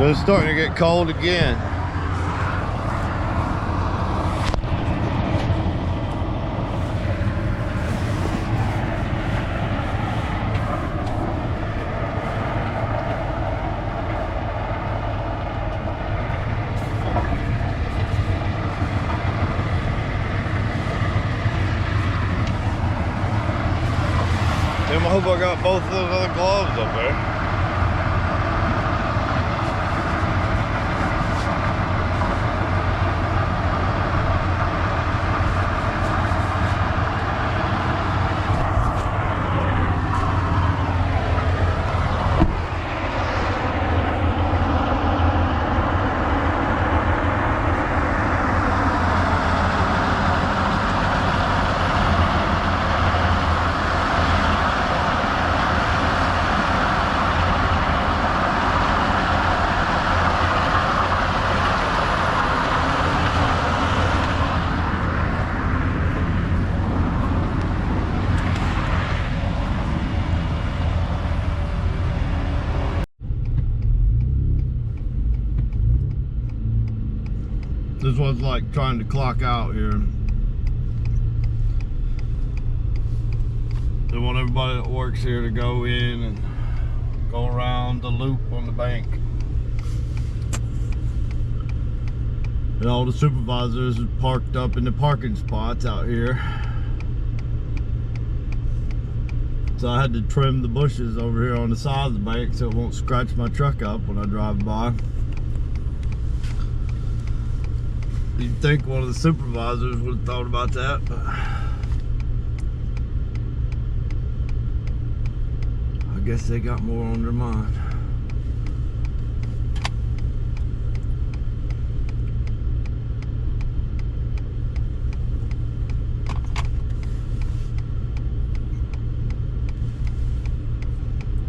But it's starting to get cold again. Damn, I hope I got both of those other gloves up there. This one's like trying to clock out here. They want everybody that works here to go in and go around the loop on the bank. And all the supervisors are parked up in the parking spots out here. So I had to trim the bushes over here on the side of the bank so it won't scratch my truck up when I drive by. You'd think one of the supervisors would have thought about that, but I guess they got more on their mind.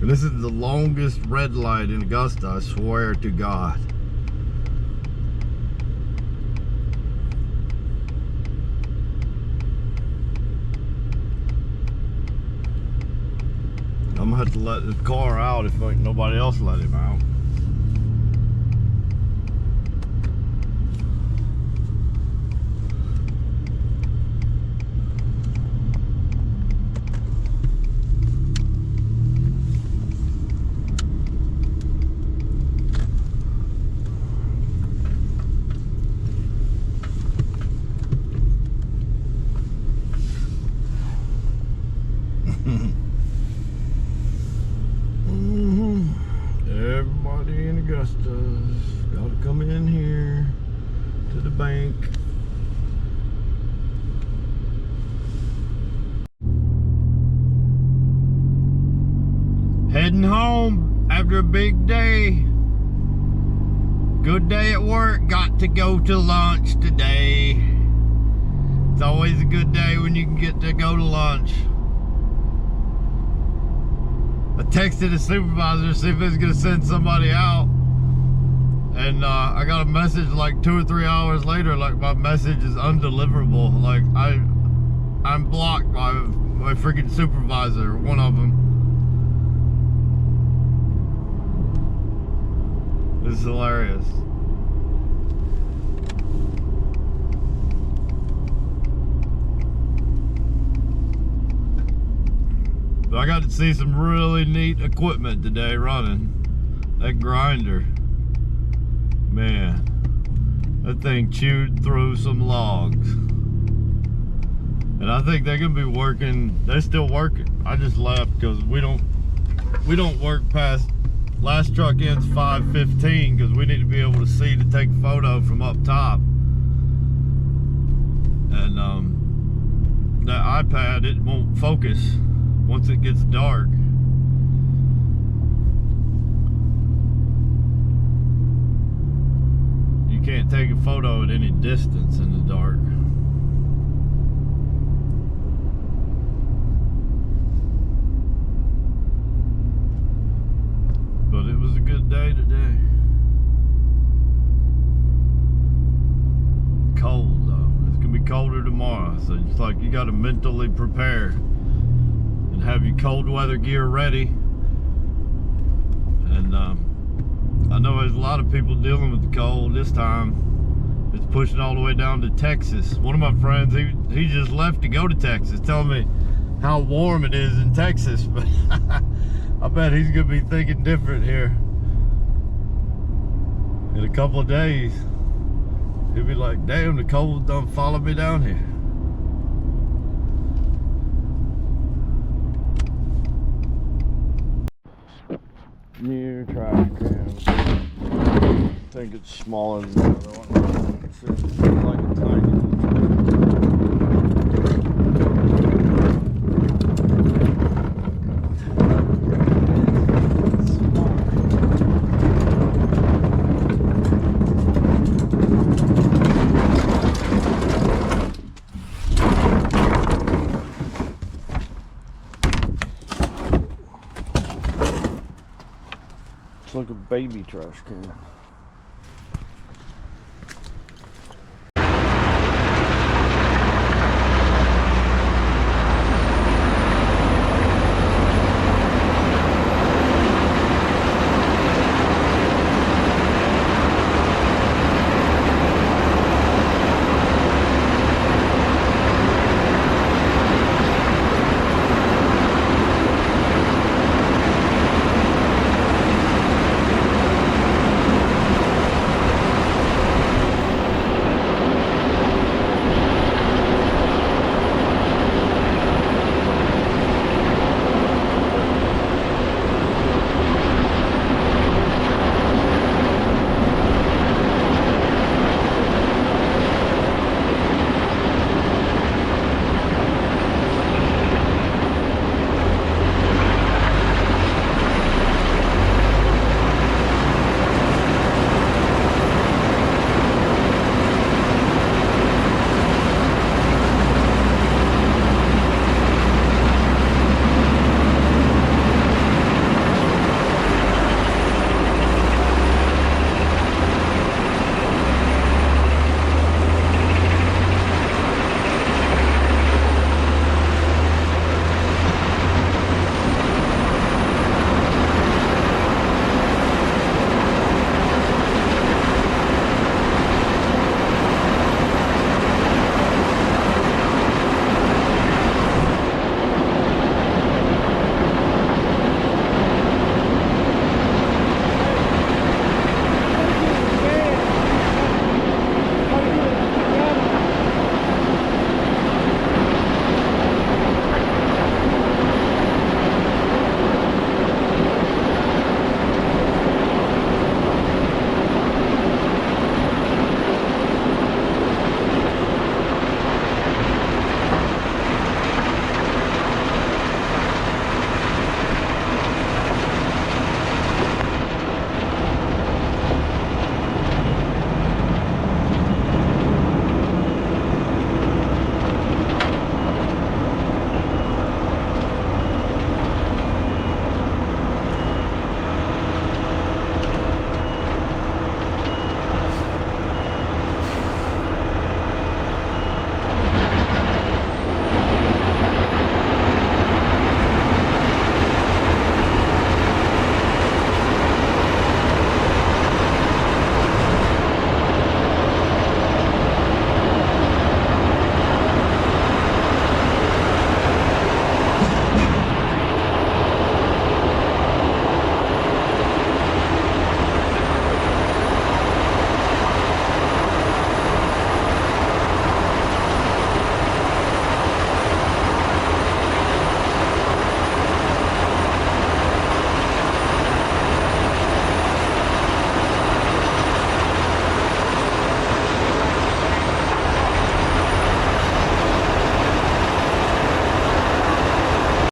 And this is the longest red light in Augusta, I swear to God. I'm gonna have to let this car out if ain't nobody else let him out. Everybody in Augusta's gotta come in here to the bank. Heading home after a big day. Good day at work, got to go to lunch today. It's always a good day when you can get to go to lunch. I texted the supervisor to see if he was gonna send somebody out, and I got a message like 2 or 3 hours later, like my message is undeliverable. Like I'm blocked by my freaking supervisor, one of them. This is hilarious. But I got to see some really neat equipment today running. That grinder, man, that thing chewed through some logs. And I think they're gonna be working, they're still working. I just left because we don't work past, last truck ends 5:15 because we need to be able to see to take a photo from up top. And that iPad, it won't focus once it gets dark. You can't take a photo at any distance in the dark. But it was a good day today. Cold though. It's gonna be colder tomorrow, so it's like you gotta mentally prepare. Have your cold weather gear ready, and I know anyways, a lot of people dealing with the cold this time. It's pushing all the way down to Texas. One of my friends, he just left to go to Texas, telling me how warm it is in Texas. But I bet he's gonna be thinking different here. In a couple of days, he'll be like, damn, the cold done followed me down here. New trash can. I think it's smaller than the other one. It's like a tiny. It's like a baby trash can.